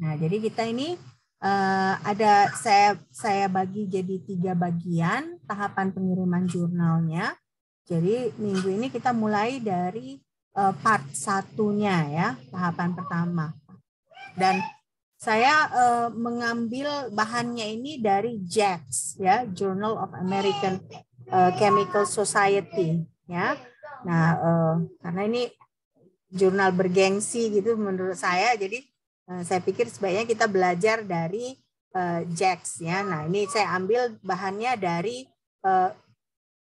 Nah, jadi kita ini saya bagi jadi 3 bagian tahapan pengiriman jurnalnya. Jadi minggu ini kita mulai dari part 1-nya ya, tahapan pertama. Dan saya mengambil bahannya ini dari JACS ya, Journal of American Chemical Society ya. Nah, karena ini jurnal bergengsi gitu menurut saya, jadi saya pikir sebaiknya kita belajar dari JACS ya. Nah, ini saya ambil bahannya dari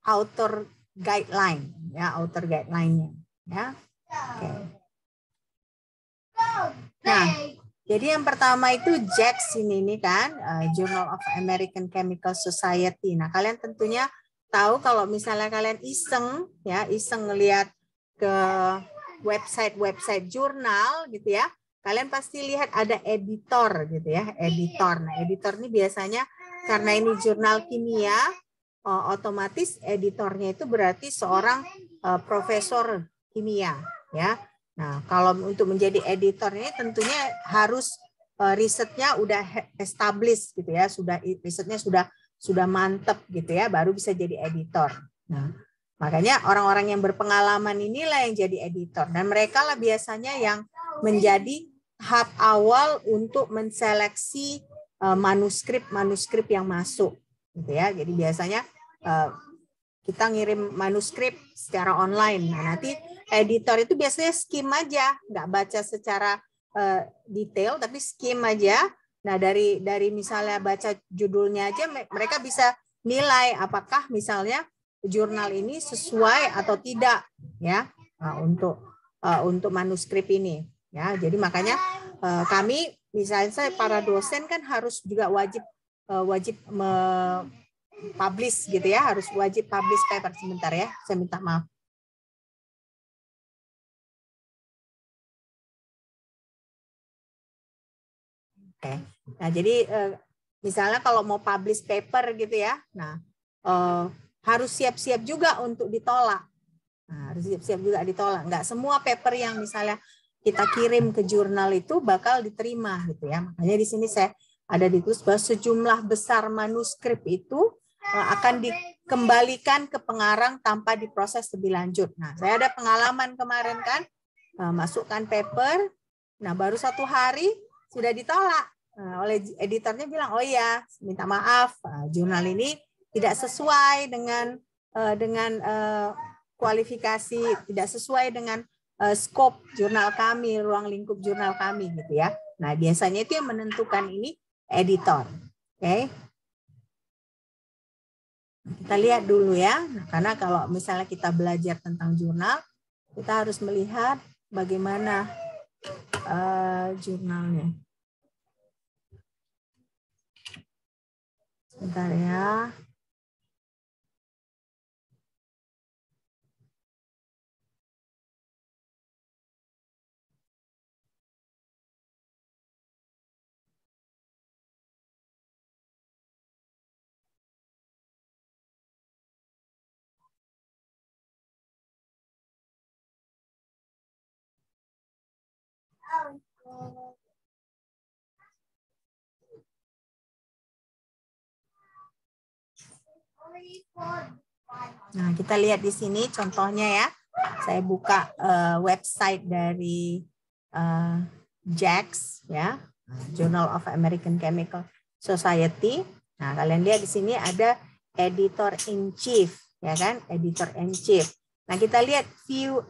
author guideline ya, author guideline-nya ya. Oke. Nah, jadi yang pertama itu JACS ini kan, Journal of American Chemical Society. Nah, kalian tentunya tahu kalau misalnya kalian iseng ngelihat ke website jurnal gitu ya, kalian pasti lihat ada editor gitu ya, editor. Nah, editor ini biasanya karena ini jurnal kimia, otomatis editornya itu berarti seorang profesor kimia ya. Nah, kalau untuk menjadi editor ini tentunya harus risetnya udah established gitu ya, risetnya sudah mantep gitu ya, baru bisa jadi editor. Nah, makanya orang-orang yang berpengalaman inilah yang jadi editor, dan mereka lah biasanya yang menjadi tahap awal untuk menseleksi manuskrip yang masuk gitu ya. Jadi biasanya kita ngirim manuskrip secara online. Nah, nanti editor itu biasanya skim aja, nggak baca secara detail, tapi skim aja. Nah, dari misalnya baca judulnya aja, mereka bisa nilai apakah misalnya jurnal ini sesuai atau tidak ya, untuk manuskrip ini ya. Jadi makanya kami misalnya para dosen kan harus juga wajib publish gitu ya, harus wajib publish paper. Sebentar ya, saya minta maaf. Oke. Nah, jadi misalnya kalau mau publish paper gitu ya, nah harus siap-siap juga untuk ditolak. Nah, harus siap-siap juga ditolak. Nggak semua paper yang misalnya kita kirim ke jurnal itu bakal diterima gitu ya. Makanya di sini saya ada ditulis bahwa sejumlah besar manuskrip itu akan dikembalikan ke pengarang tanpa diproses lebih lanjut. Nah, saya ada pengalaman kemarin kan, masukkan paper, nah baru 1 hari sudah ditolak oleh editornya, bilang oh iya minta maaf, jurnal ini tidak sesuai dengan kualifikasi, tidak sesuai dengan scope jurnal kami, ruang lingkup jurnal kami gitu ya. Nah, biasanya itu yang menentukan ini editor. Oke. Kita lihat dulu ya. Nah, karena kalau misalnya kita belajar tentang jurnal, kita harus melihat bagaimana jurnalnya. Sebentar ya. Nah, kita lihat di sini contohnya ya. Saya buka website dari JACS ya, Journal of American Chemical Society. Nah, kalian lihat di sini ada editor in chief ya kan, editor in chief. Nah, kita lihat view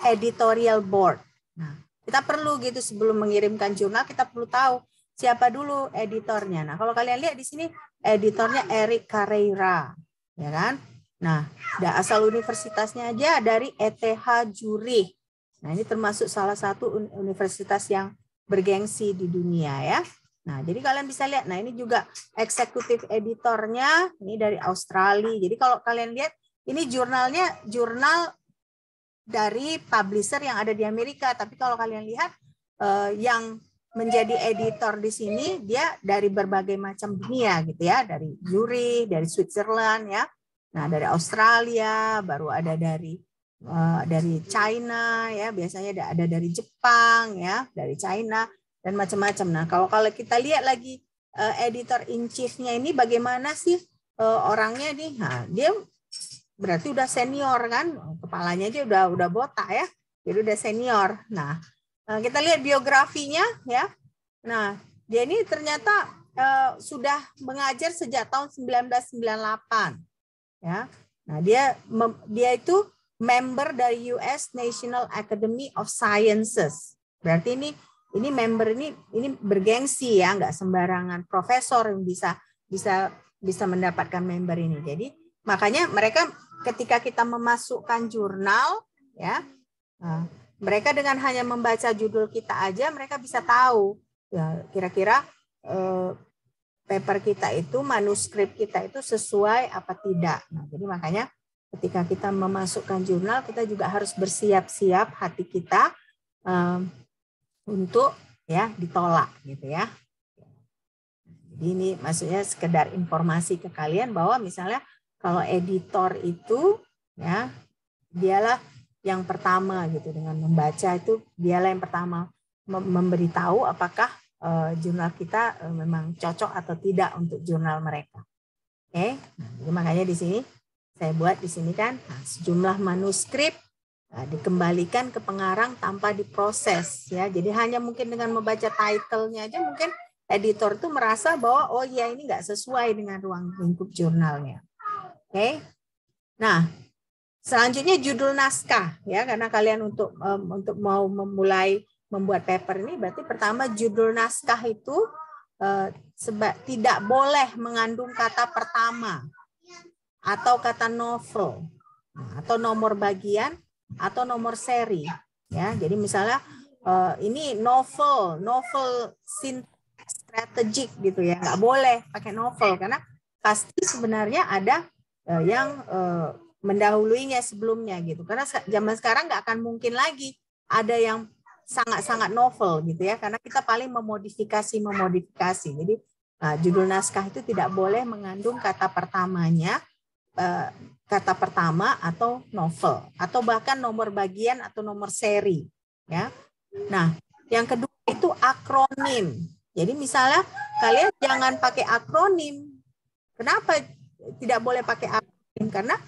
editorial board. Nah, kita perlu gitu sebelum mengirimkan jurnal, kita perlu tahu siapa dulu editornya. Nah, kalau kalian lihat di sini editornya Eric Carreira, ya kan? Nah, asal universitasnya aja dari ETH Zurich. Nah, ini termasuk salah satu universitas yang bergengsi di dunia ya. Nah, jadi kalian bisa lihat, nah ini juga eksekutif editornya, ini dari Australia. Jadi kalau kalian lihat, ini jurnalnya jurnal dari publisher yang ada di Amerika. Tapi kalau kalian lihat, yang menjadi editor di sini, dia dari berbagai macam dunia gitu ya. Dari Zurich, dari Switzerland ya. Nah, dari Australia, baru ada dari China ya, biasanya ada dari Jepang ya, dari China, dan macam-macam. Nah, kalau kita lihat lagi editor in chief-nya ini bagaimana sih orangnya nih? Nah, dia berarti udah senior kan, kepalanya aja udah botak ya, jadi udah senior. Nah, kita lihat biografinya ya. Nah, dia ini ternyata sudah mengajar sejak tahun 1998 ya. Nah, dia itu member dari US National Academy of Sciences. Berarti ini member ini bergengsi ya, nggak sembarangan profesor yang bisa mendapatkan member ini. Jadi makanya mereka ketika kita memasukkan jurnal ya, mereka dengan hanya membaca judul kita aja mereka bisa tahu ya kira-kira paper kita itu, manuskrip kita itu sesuai apa tidak. Nah, jadi makanya ketika kita memasukkan jurnal, kita juga harus bersiap-siap hati kita untuk ya ditolak gitu ya. Jadi ini maksudnya sekedar informasi ke kalian bahwa misalnya kalau editor itu ya dialah yang pertama gitu, dengan membaca itu dialah yang pertama memberitahu apakah jurnal kita memang cocok atau tidak untuk jurnal mereka. Oke, jadi makanya di sini saya buat di sini kan sejumlah manuskrip dikembalikan ke pengarang tanpa diproses ya. Jadi hanya mungkin dengan membaca title-nya aja mungkin editor tuh merasa bahwa oh ya ini nggak sesuai dengan ruang lingkup jurnalnya. Oke. Nah, selanjutnya judul naskah ya, karena kalian untuk mau memulai membuat paper ini berarti pertama judul naskah itu tidak boleh mengandung kata pertama atau kata novel atau nomor bagian atau nomor seri ya. Jadi misalnya ini novel strategik gitu ya, nggak boleh pakai novel karena pasti sebenarnya ada yang mendahuluinya sebelumnya gitu, karena zaman sekarang nggak akan mungkin lagi ada yang sangat-sangat novel gitu ya, karena kita paling memodifikasi. Jadi judul naskah itu tidak boleh mengandung kata pertamanya, kata pertama atau novel atau bahkan nomor bagian atau nomor seri ya. Nah, yang kedua itu akronim. Jadi misalnya kalian jangan pakai akronim. Kenapa tidak boleh pakai akronim? Karena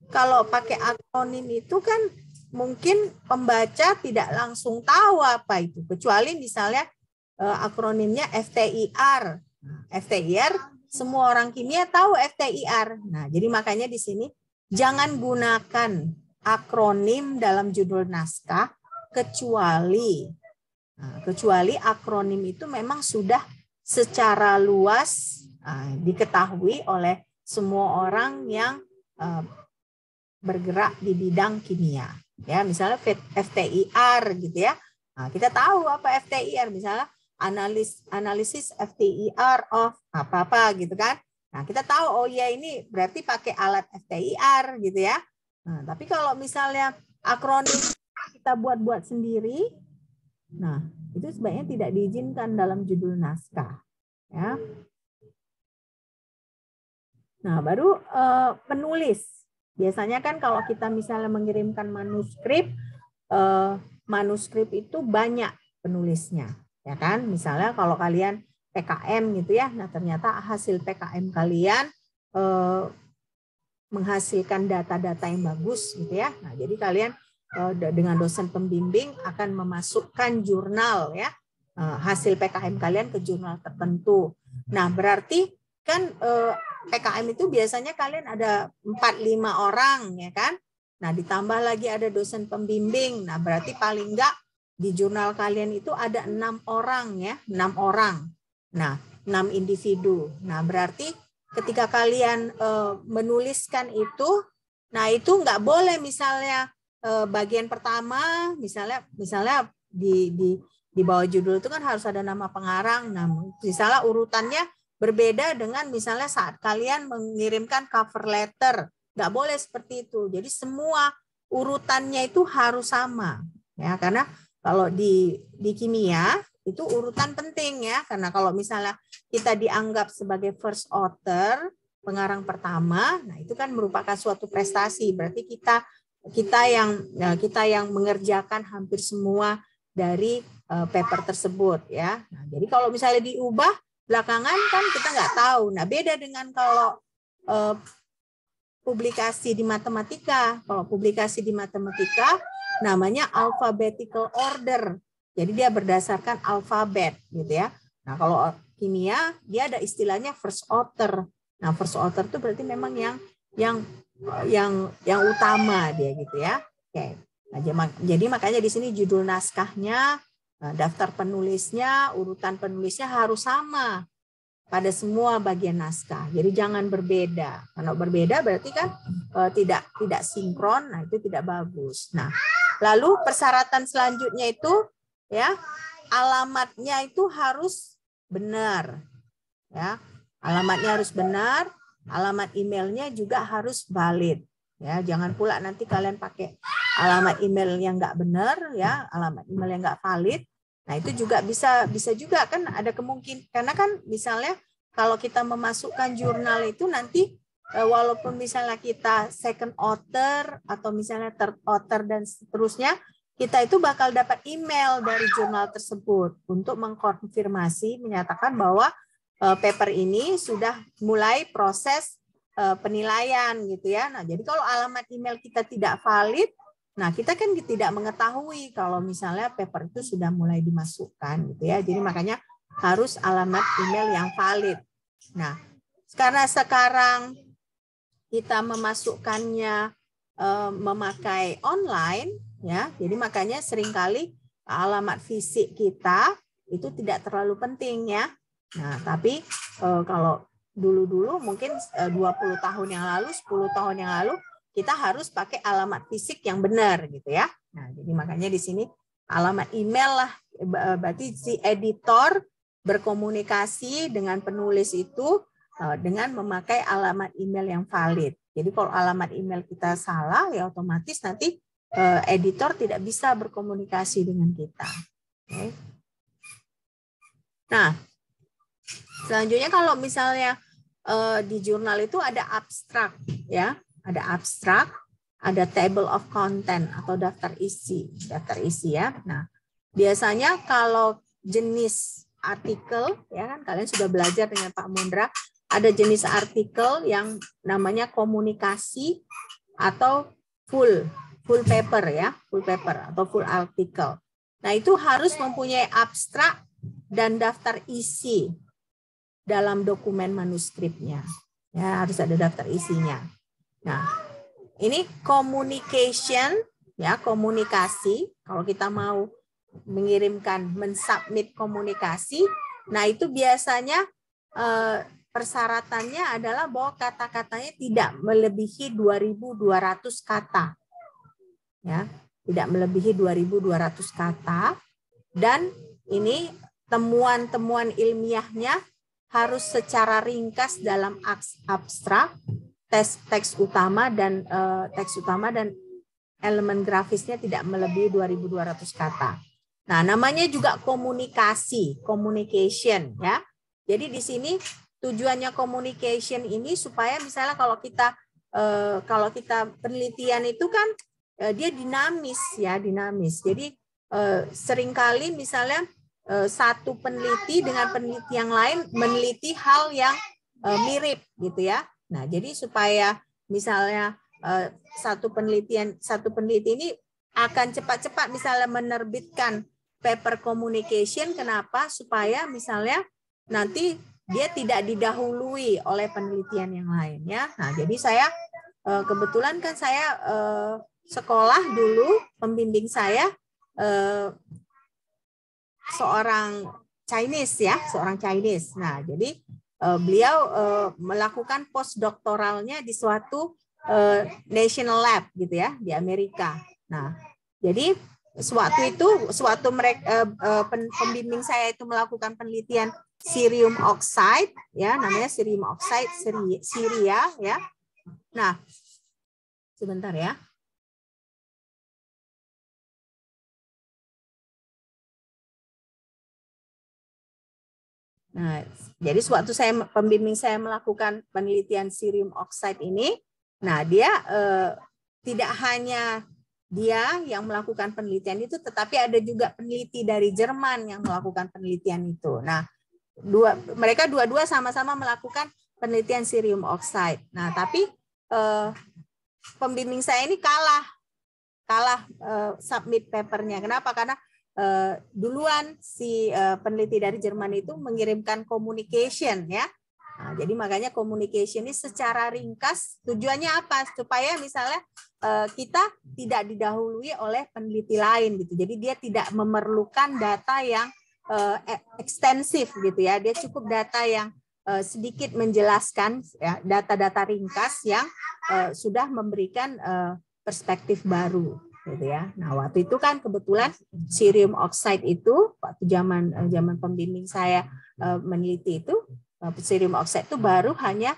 kalau pakai akronim itu kan mungkin pembaca tidak langsung tahu apa itu, kecuali misalnya akronimnya FTIR. FTIR semua orang kimia tahu FTIR. Nah, jadi makanya di sini jangan gunakan akronim dalam judul naskah kecuali akronim itu memang sudah secara luas diketahui oleh semua orang yang bergerak di bidang kimia. Ya, misalnya FTIR gitu ya. Nah, kita tahu apa FTIR, misalnya analisis FTIR of apa-apa gitu kan. Nah, kita tahu oh ya ini berarti pakai alat FTIR gitu ya. Nah, tapi kalau misalnya akronim kita buat sendiri, nah, itu sebaiknya tidak diizinkan dalam judul naskah ya. Nah, baru penulis. Biasanya kan kalau kita misalnya mengirimkan manuskrip itu banyak penulisnya, ya kan? Misalnya kalau kalian PKM gitu ya, nah ternyata hasil PKM kalian menghasilkan data-data yang bagus gitu ya. Nah, jadi kalian dengan dosen pembimbing akan memasukkan jurnal ya, hasil PKM kalian ke jurnal tertentu. Nah, berarti kan PKM itu biasanya kalian ada 4-5 orang ya kan. Nah, ditambah lagi ada dosen pembimbing. Nah, berarti paling enggak di jurnal kalian itu ada 6 orang ya, 6 orang. Nah, 6 individu. Nah, berarti ketika kalian menuliskan itu, nah itu enggak boleh misalnya bagian pertama misalnya di bawah judul itu kan harus ada nama pengarang. Nah, misalnya urutannya berbeda dengan misalnya saat kalian mengirimkan cover letter. Nggak boleh seperti itu. Jadi semua urutannya itu harus sama. Ya, karena kalau di kimia itu urutan penting ya. Karena kalau misalnya kita dianggap sebagai first author, pengarang pertama, nah itu kan merupakan suatu prestasi. Berarti kita yang mengerjakan hampir semua dari paper tersebut ya. Nah, jadi kalau misalnya diubah belakangan kan kita nggak tahu. Nah, beda dengan kalau publikasi di matematika. Kalau publikasi di matematika namanya alphabetical order. Jadi dia berdasarkan alfabet gitu ya. Nah, kalau kimia dia ada istilahnya first author. Nah, first author itu berarti memang yang utama dia gitu ya. Oke. Nah, jadi makanya di sini judul naskahnya, daftar penulisnya, urutan penulisnya harus sama pada semua bagian naskah. Jadi jangan berbeda. Kalau berbeda berarti kan tidak sinkron, nah itu tidak bagus. Nah, lalu persyaratan selanjutnya itu ya, alamatnya itu harus benar. Ya. Alamatnya harus benar, alamat emailnya juga harus valid. Ya, jangan pula nanti kalian pakai alamat email yang nggak benar ya, alamat email yang nggak valid. Nah, itu juga bisa juga kan ada kemungkinan, karena kan misalnya kalau kita memasukkan jurnal itu nanti walaupun misalnya kita second author atau misalnya third author dan seterusnya, kita itu bakal dapat email dari jurnal tersebut untuk mengkonfirmasi, menyatakan bahwa paper ini sudah mulai proses penilaian gitu ya. Nah, jadi kalau alamat email kita tidak valid, nah, kita kan tidak mengetahui kalau misalnya paper itu sudah mulai dimasukkan gitu ya. Jadi makanya harus alamat email yang valid. Nah, karena sekarang kita memasukkannya memakai online ya. Jadi makanya seringkali alamat fisik kita itu tidak terlalu penting ya. Nah, tapi kalau dulu-dulu mungkin 20 tahun yang lalu, 10 tahun yang lalu kita harus pakai alamat fisik yang benar gitu ya. Nah, jadi makanya di sini alamat email lah, berarti si editor berkomunikasi dengan penulis itu dengan memakai alamat email yang valid. Jadi kalau alamat email kita salah ya otomatis nanti editor tidak bisa berkomunikasi dengan kita. Okay. Nah, selanjutnya kalau misalnya di jurnal itu ada abstrak ya. Ada abstrak, ada table of content atau daftar isi ya. Nah, biasanya kalau jenis artikel ya kan kalian sudah belajar dengan Pak Mundra, ada jenis artikel yang namanya komunikasi atau full paper ya, full paper atau full artikel. Nah, itu harus mempunyai abstrak dan daftar isi dalam dokumen manuskripnya. Ya, harus ada daftar isinya. Nah, ini communication ya, komunikasi. Kalau kita mau mengirimkan, mensubmit komunikasi, nah itu biasanya persyaratannya adalah bahwa kata-katanya tidak melebihi 2.200 kata. Ya, tidak melebihi 2.200 kata, dan ini temuan-temuan ilmiahnya harus secara ringkas dalam abstrak, teks utama dan elemen grafisnya tidak melebihi 2.200 kata. Nah, namanya juga komunikasi, communication ya. Jadi di sini tujuannya communication ini supaya misalnya kalau kita penelitian itu kan dia dinamis ya, dinamis. Jadi seringkali misalnya satu peneliti dengan peneliti yang lain meneliti hal yang mirip gitu ya. Nah, jadi supaya misalnya satu peneliti ini akan cepat-cepat misalnya menerbitkan paper communication, kenapa? Supaya misalnya nanti dia tidak didahului oleh penelitian yang lain ya. Nah, jadi saya kebetulan kan saya sekolah dulu, pembimbing saya seorang Chinese ya, seorang Chinese. Nah, jadi beliau melakukan postdoktoralnya di suatu national lab gitu ya di Amerika. Nah, jadi pembimbing saya itu melakukan penelitian cerium oxide ya, namanya cerium oxide Syria ya. Nah, sebentar ya. Nah, jadi sewaktu pembimbing saya melakukan penelitian cerium oxide ini, nah dia tidak hanya dia yang melakukan penelitian itu, tetapi ada juga peneliti dari Jerman yang melakukan penelitian itu. Nah, mereka dua-dua sama-sama melakukan penelitian cerium oxide. Nah, tapi pembimbing saya ini kalah submit papernya. Kenapa? Karena duluan si peneliti dari Jerman itu mengirimkan communication ya. Nah, jadi makanya communication ini secara ringkas tujuannya apa? Supaya misalnya kita tidak didahului oleh peneliti lain gitu. Jadi dia tidak memerlukan data yang ekstensif gitu ya. Dia cukup data yang sedikit menjelaskan ya, data-data ringkas yang sudah memberikan perspektif baru gitu ya. Nah, waktu itu kan kebetulan cerium oxide itu waktu zaman pembimbing saya meneliti itu cerium oxide itu baru hanya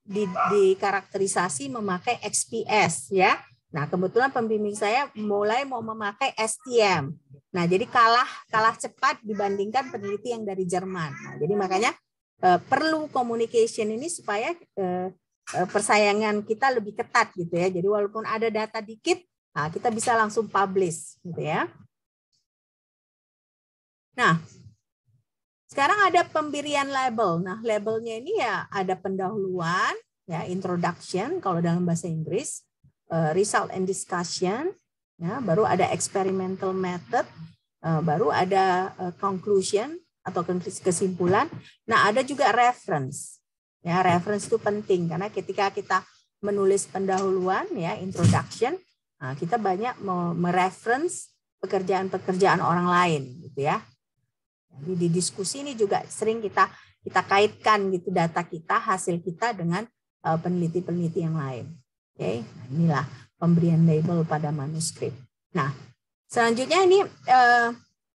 dikarakterisasi memakai XPS ya. Nah, kebetulan pembimbing saya mulai mau memakai STM. Nah, jadi kalah cepat dibandingkan peneliti yang dari Jerman. Nah, jadi makanya perlu communication ini supaya persaingan kita lebih ketat gitu ya. Jadi walaupun ada data dikit, nah kita bisa langsung publish gitu ya. Nah, sekarang ada pemberian label. Nah, labelnya ini ya ada pendahuluan, ya introduction kalau dalam bahasa Inggris, result and discussion, ya, baru ada experimental method, baru ada conclusion atau kesimpulan. Nah, ada juga reference. Ya, reference itu penting karena ketika kita menulis pendahuluan, ya introduction, nah, kita banyak mereference pekerjaan-pekerjaan orang lain, gitu ya. Jadi di diskusi ini juga sering kita kaitkan gitu data kita, hasil kita dengan peneliti-peneliti yang lain. Oke, nah, inilah pemberian label pada manuskrip. Nah, selanjutnya ini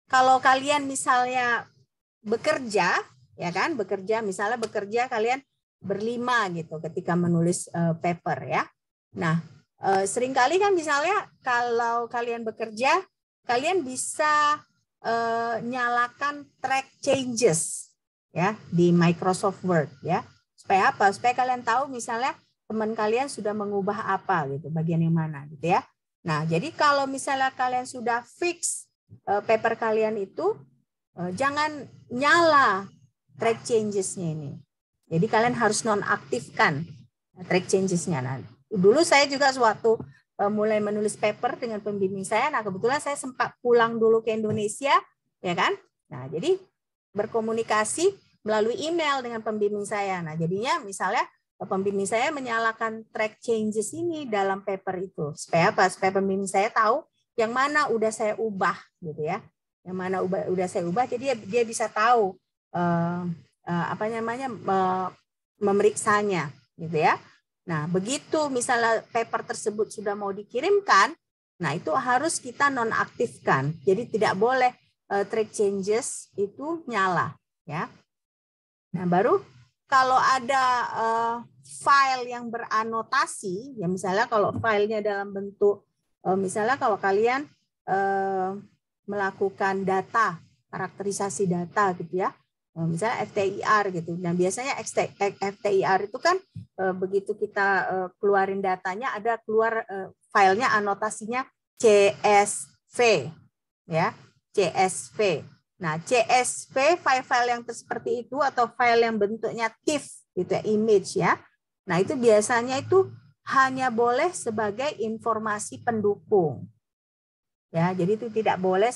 kalau kalian misalnya bekerja, ya kan, misalnya bekerja kalian berlima gitu ketika menulis paper ya. Nah, seringkali kan misalnya kalau kalian bekerja, kalian bisa nyalakan track changes ya di Microsoft Word ya. Supaya apa? Supaya kalian tahu misalnya teman kalian sudah mengubah apa gitu, bagian yang mana gitu ya. Nah, jadi kalau misalnya kalian sudah fix paper kalian itu, jangan nyala track changes-nya ini. Jadi kalian harus nonaktifkan track changes-nya. Nah, dulu saya juga suatu mulai menulis paper dengan pembimbing saya. Nah, kebetulan saya sempat pulang dulu ke Indonesia, ya kan? Nah, jadi berkomunikasi melalui email dengan pembimbing saya. Nah, jadinya misalnya pembimbing saya menyalakan track changes ini dalam paper itu. Supaya apa? Supaya pembimbing saya tahu yang mana udah saya ubah, gitu ya. Yang mana udah saya ubah, jadi dia bisa tahu apa namanya memeriksanya, gitu ya. Nah, begitu misalnya paper tersebut sudah mau dikirimkan, nah itu harus kita nonaktifkan. Jadi tidak boleh track changes itu nyala, ya. Nah, baru kalau ada file yang beranotasi, ya misalnya kalau filenya dalam bentuk, misalnya kalau kalian melakukan data, karakterisasi data gitu ya, misalnya FTIR gitu. Dan biasanya FTIR itu kan begitu kita keluarin datanya, ada keluar filenya anotasinya CSV, ya CSV. Nah, CSV file-file yang seperti itu atau file yang bentuknya TIFF gitu ya, image ya. Nah, itu biasanya itu hanya boleh sebagai informasi pendukung. Ya, jadi itu tidak boleh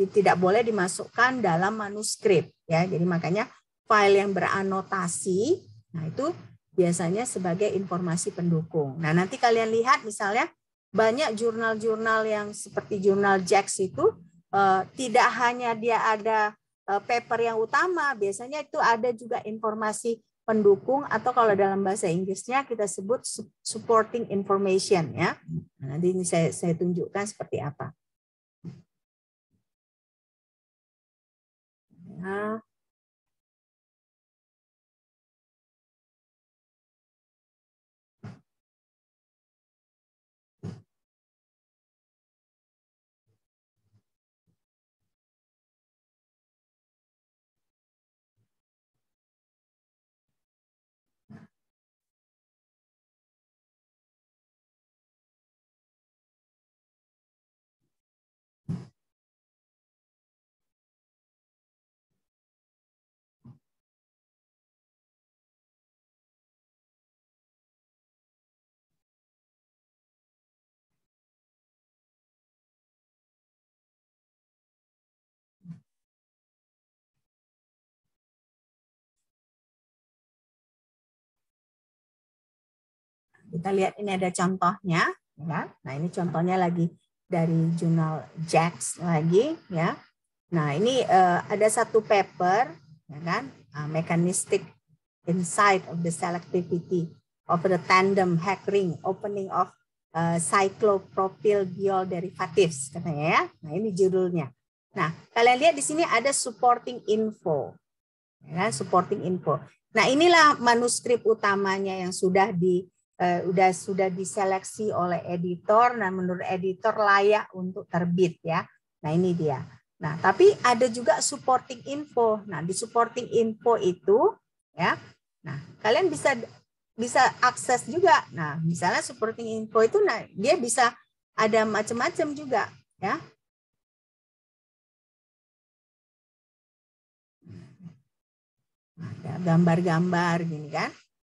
tidak boleh dimasukkan dalam manuskrip ya. Jadi makanya file yang beranotasi, nah itu biasanya sebagai informasi pendukung. Nah, nanti kalian lihat misalnya banyak jurnal-jurnal yang seperti jurnal JACS itu tidak hanya dia ada paper yang utama, biasanya itu ada juga informasi pendukung atau kalau dalam bahasa Inggrisnya kita sebut supporting information ya. Nah, nanti ini saya tunjukkan seperti apa. Nah, kita lihat ini ada contohnya, ya kan? Nah, ini contohnya lagi dari jurnal JACS lagi, ya. Nah, ini ada satu paper, ya kan? Mechanistic insight of the selectivity of the tandem Heck ring opening of cyclopropyl derivatives, katanya ya. Nah, ini judulnya. Nah, kalian lihat di sini ada supporting info. Ya, supporting info. Nah, inilah manuskrip utamanya yang sudah diseleksi oleh editor, dan menurut editor layak untuk terbit ya. Nah, ini dia. Nah, tapi ada juga supporting info. Nah, di supporting info itu ya. Nah, kalian bisa akses juga. Nah, misalnya supporting info itu, nah, dia bisa ada macam-macam juga, ya. Ada gambar-gambar gini kan.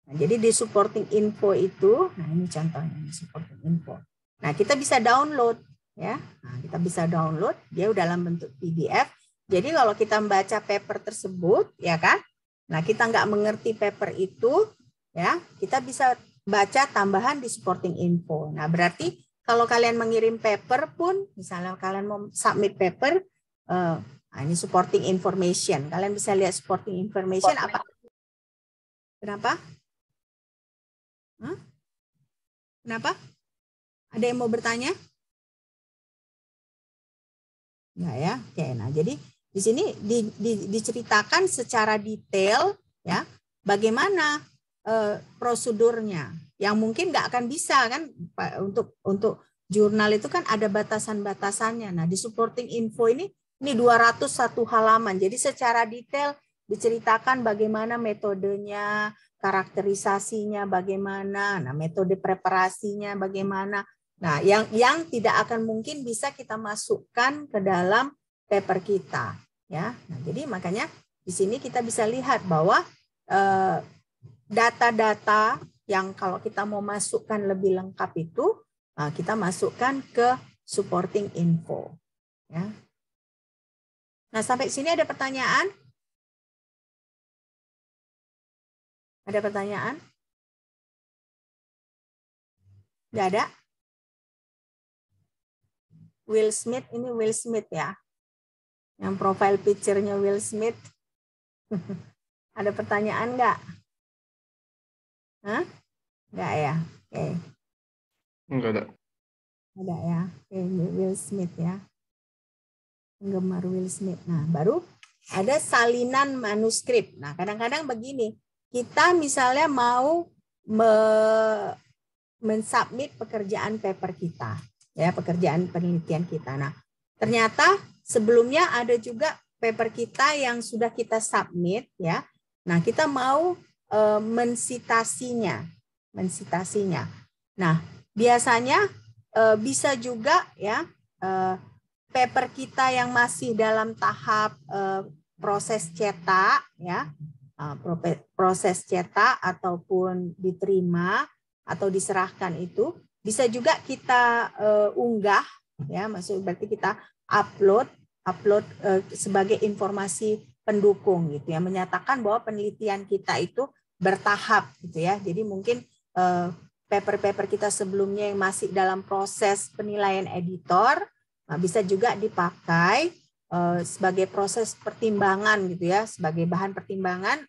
Nah, jadi di supporting info itu, nah ini contohnya di supporting info. Nah, kita bisa download, ya. Nah, kita bisa download, dia dalam bentuk PDF. Jadi kalau kita membaca paper tersebut, ya kan. Nah, kita nggak mengerti paper itu, ya, kita bisa baca tambahan di supporting info. Nah, berarti kalau kalian mengirim paper pun, misalnya kalian mau submit paper, nah, ini supporting information. Kalian bisa lihat supporting information apa? Kenapa? Kenapa? Ada yang mau bertanya? Enggak ya? Oke, nah jadi di sini diceritakan secara detail ya bagaimana prosedurnya. Yang mungkin nggak akan bisa kan untuk jurnal itu kan ada batasan-batasannya. Nah, di supporting info ini 201 halaman. Jadi secara detail diceritakan bagaimana metodenya, karakterisasinya bagaimana, nah metode preparasinya bagaimana. Nah, yang tidak akan mungkin bisa kita masukkan ke dalam paper kita, ya. Nah, jadi makanya di sini kita bisa lihat bahwa data-data yang kalau kita mau masukkan lebih lengkap itu kita masukkan ke supporting info, ya. Nah, sampai sini ada pertanyaan? Ada pertanyaan? Nggak ada? Will Smith, ini Will Smith ya. Yang profile picture-nya Will Smith. Ada pertanyaan nggak? Hah? Nggak ya? Oke. Nggak ada. Ada ya. Oke, Will Smith ya. Penggemar Will Smith. Nah, baru ada salinan manuskrip. Nah, kadang-kadang begini. Kita misalnya mau mensubmit pekerjaan paper kita. Ya, pekerjaan penelitian kita. Nah, ternyata sebelumnya ada juga paper kita yang sudah kita submit ya. Nah, kita mau mensitasinya. Nah, biasanya bisa juga ya paper kita yang masih dalam tahap proses cetak ya. Proses cetak ataupun diterima atau diserahkan itu bisa juga kita unggah ya, maksud berarti kita upload sebagai informasi pendukung gitu ya, menyatakan bahwa penelitian kita itu bertahap gitu ya. Jadi mungkin paper-paper kita sebelumnya yang masih dalam proses penilaian editor bisa juga dipakai sebagai proses pertimbangan gitu ya, sebagai bahan pertimbangan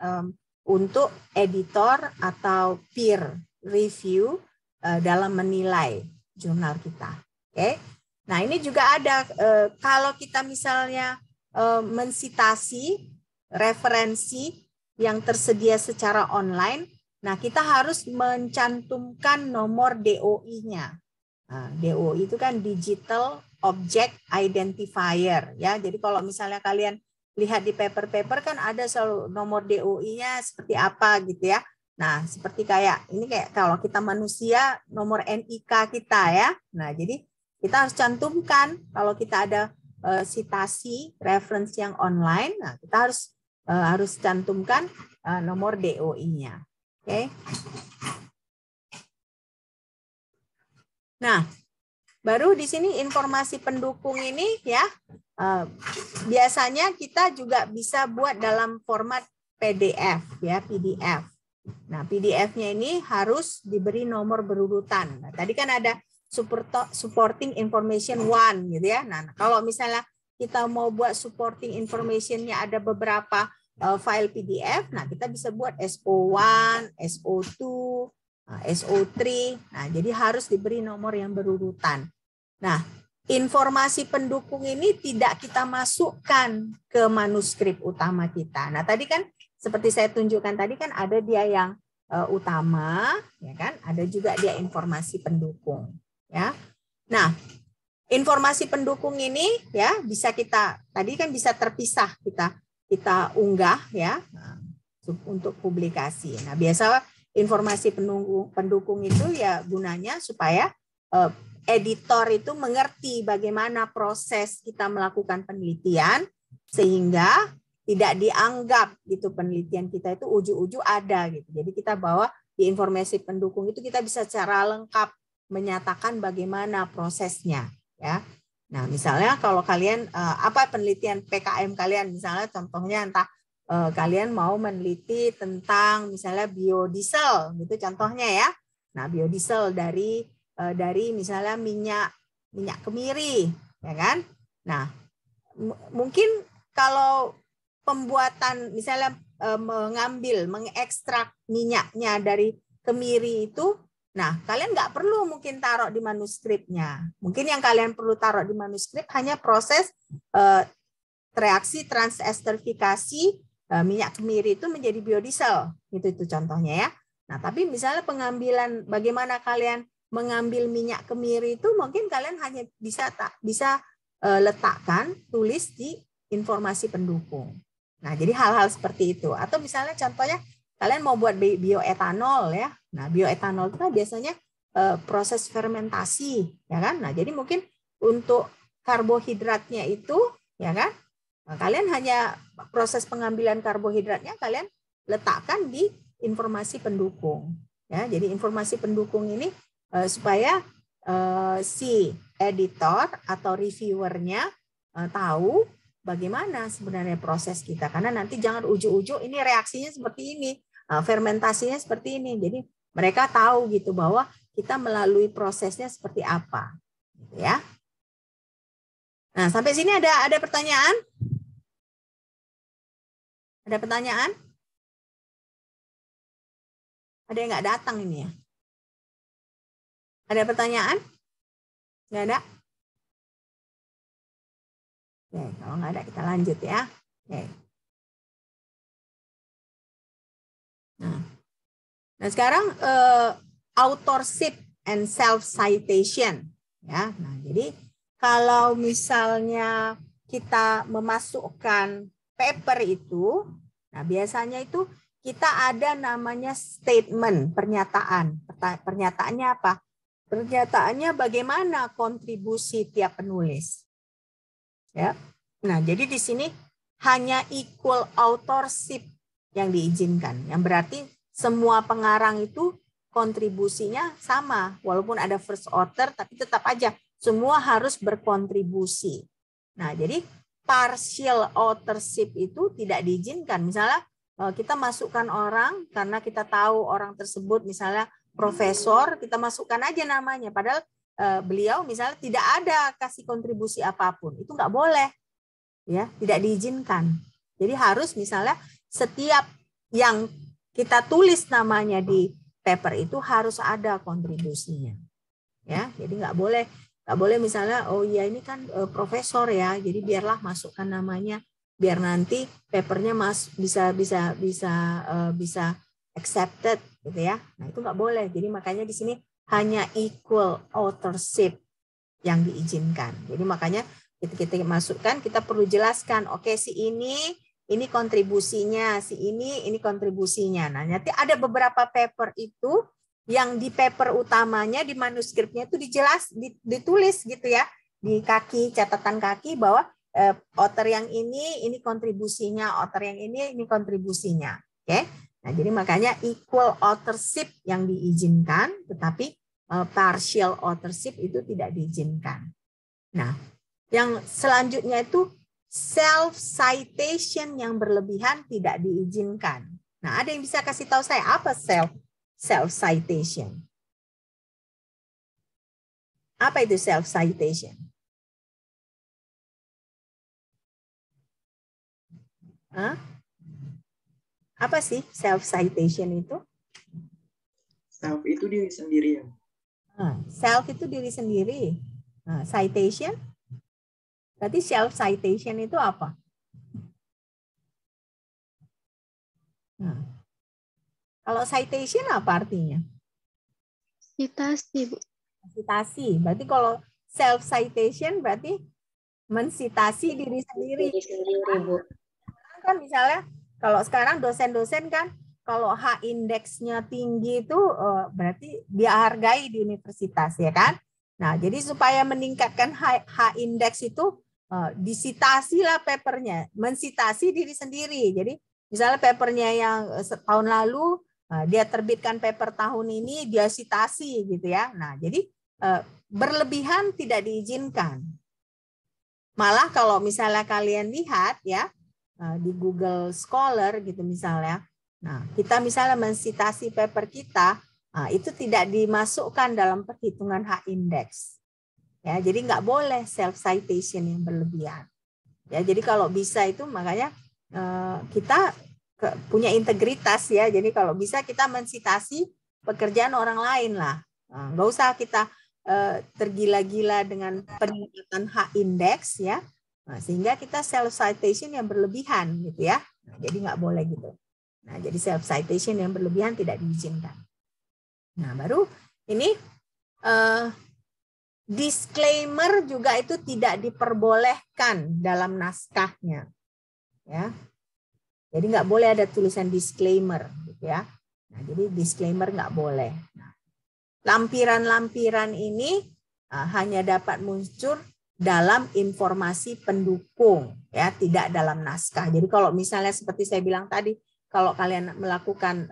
untuk editor atau peer review dalam menilai jurnal kita. Oke. Nah, ini juga ada kalau kita misalnya mensitasi referensi yang tersedia secara online, nah kita harus mencantumkan nomor DOI-nya. Nah, DOI itu kan Digital Object Identifier ya. Jadi kalau misalnya kalian lihat di paper-paper kan ada selalu nomor DOI-nya seperti apa gitu ya. Nah, seperti kayak ini kayak kalau kita manusia nomor NIK kita ya. Nah, jadi kita harus cantumkan kalau kita ada sitasi reference yang online, nah kita harus cantumkan nomor DOI-nya. Oke. Nah, baru di sini informasi pendukung ini ya. Biasanya kita juga bisa buat dalam format PDF ya, PDF. Nah, PDF-nya ini harus diberi nomor berurutan. Nah, tadi kan ada supporting information 1 gitu ya. Nah, kalau misalnya kita mau buat supporting information-nya ada beberapa file PDF, nah kita bisa buat SO1, SO2, SO3. Nah, jadi harus diberi nomor yang berurutan. Nah, informasi pendukung ini tidak kita masukkan ke manuskrip utama kita. Nah, tadi kan seperti saya tunjukkan tadi kan ada dia yang utama, ya kan? Ada juga dia informasi pendukung, ya. Nah, informasi pendukung ini ya bisa kita tadi kan bisa terpisah kita unggah ya untuk publikasi. Nah, biasa informasi pendukung itu ya gunanya supaya editor itu mengerti bagaimana proses kita melakukan penelitian sehingga tidak dianggap gitu penelitian kita itu ujuk-ujuk ada gitu. Jadi kita bawa di informasi pendukung itu kita bisa secara lengkap menyatakan bagaimana prosesnya ya. Nah, misalnya kalau kalian apa penelitian PKM kalian misalnya contohnya entah kalian mau meneliti tentang misalnya biodiesel gitu contohnya ya. Nah, biodiesel dari misalnya minyak kemiri ya kan. Nah, mungkin kalau pembuatan misalnya mengekstrak minyaknya dari kemiri itu, nah kalian nggak perlu mungkin taruh di manuskripnya. Mungkin yang kalian perlu taruh di manuskrip hanya proses reaksi transesterifikasi minyak kemiri itu menjadi biodiesel. Itu contohnya ya. Nah tapi misalnya pengambilan bagaimana kalian mengambil minyak kemiri itu mungkin kalian hanya bisa letakkan tulis di informasi pendukung. Nah, jadi hal-hal seperti itu. Atau misalnya contohnya kalian mau buat bioetanol ya. Nah, bioetanol itu kan biasanya proses fermentasi, ya kan? Nah, jadi mungkin untuk karbohidratnya itu, ya kan? Nah, kalian hanya proses pengambilan karbohidratnya kalian letakkan di informasi pendukung. Ya, jadi informasi pendukung ini supaya si editor atau reviewernya tahu bagaimana sebenarnya proses kita. Karena nanti jangan ujuk-ujuk ini reaksinya seperti ini, fermentasinya seperti ini. Jadi mereka tahu gitu bahwa kita melalui prosesnya seperti apa. Gitu ya. Nah, sampai sini ada pertanyaan? Ada pertanyaan? Ada yang nggak datang ini ya? Ada pertanyaan? Nggak ada? Oke, kalau nggak ada kita lanjut ya. Oke. Nah sekarang authorship and self citation ya. Nah jadi kalau misalnya kita memasukkan paper itu, nah biasanya itu kita ada namanya statement pernyataan. Pernyataannya apa? Pernyataannya bagaimana kontribusi tiap penulis. Ya. Nah, jadi di sini hanya equal authorship yang diizinkan. Yang berarti semua pengarang itu kontribusinya sama. Walaupun ada first author, tapi tetap aja semua harus berkontribusi. Nah, jadi partial authorship itu tidak diizinkan. Misalnya kita masukkan orang karena kita tahu orang tersebut misalnya profesor, kita masukkan aja namanya. Padahal beliau misalnya tidak ada kasih kontribusi apapun, itu nggak boleh, ya, tidak diizinkan. Jadi harus misalnya setiap yang kita tulis namanya di paper itu harus ada kontribusinya, ya. Jadi nggak boleh misalnya oh iya ini kan profesor ya, jadi biarlah masukkan namanya biar nanti papernya bisa accepted gitu ya. Nah itu nggak boleh. Jadi makanya di sini hanya equal authorship yang diizinkan. Jadi makanya kita masukkan, kita perlu jelaskan, oke si ini kontribusinya, si ini kontribusinya. Nah nanti ada beberapa paper itu yang di paper utamanya, di manuskripnya itu ditulis gitu ya, di kaki, catatan kaki bahwa author yang ini kontribusinya, author yang ini kontribusinya. Oke. Nah, jadi makanya equal authorship yang diizinkan, tetapi partial authorship itu tidak diizinkan. Nah, yang selanjutnya itu self citation yang berlebihan tidak diizinkan. Nah, ada yang bisa kasih tahu saya apa self citation? Apa itu self citation? Hah? Apa sih self citation itu? Self itu diri sendiri ya. Self itu diri sendiri. Citation? Berarti self citation itu apa? Kalau citation apa artinya? Citasi, Bu. Citasi. Berarti kalau self citation berarti mensitasi diri sendiri. Diri sendiri, Bu. Kan misalnya kalau sekarang dosen-dosen kan kalau H indeksnya tinggi itu berarti dia hargai di universitas ya kan. Nah, jadi supaya meningkatkan H indeks itu disitasilah papernya, mensitasi diri sendiri. Jadi misalnya papernya yang setahun lalu dia terbitkan paper tahun ini dia sitasi gitu ya. Nah, jadi berlebihan tidak diizinkan. Malah kalau misalnya kalian lihat ya di Google Scholar gitu misalnya, nah kita misalnya mensitasi paper kita, itu tidak dimasukkan dalam perhitungan H-index. Ya, jadi nggak boleh self citation yang berlebihan. Ya, jadi kalau bisa itu makanya kita punya integritas ya. Jadi kalau bisa kita mensitasi pekerjaan orang lain lah. Nggak usah kita tergila-gila dengan peningkatan H-index ya. Nah, sehingga kita self citation yang berlebihan gitu ya. Nah, jadi nggak boleh gitu. Nah, jadi self citation yang berlebihan tidak diizinkan. Nah, baru ini disclaimer juga itu tidak diperbolehkan dalam naskahnya. Ya. Jadi nggak boleh ada tulisan disclaimer gitu ya. Nah, jadi disclaimer nggak boleh. Nah, lampiran-lampiran ini hanya dapat muncul dalam informasi pendukung ya, tidak dalam naskah. Jadi kalau misalnya seperti saya bilang tadi, kalau kalian melakukan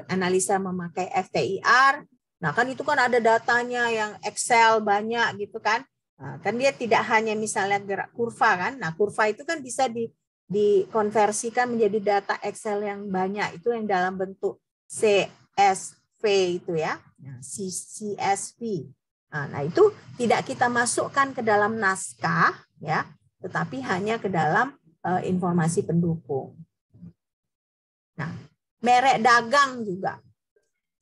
analisa memakai FTIR, nah kan itu kan ada datanya yang Excel banyak gitu kan. Nah, kan dia tidak hanya misalnya gerak kurva kan. Nah, kurva itu kan bisa dikonversikan menjadi data Excel yang banyak, itu yang dalam bentuk CSV itu ya. Nah, CSV. Nah, itu tidak kita masukkan ke dalam naskah ya, tetapi hanya ke dalam informasi pendukung. Nah, merek dagang juga.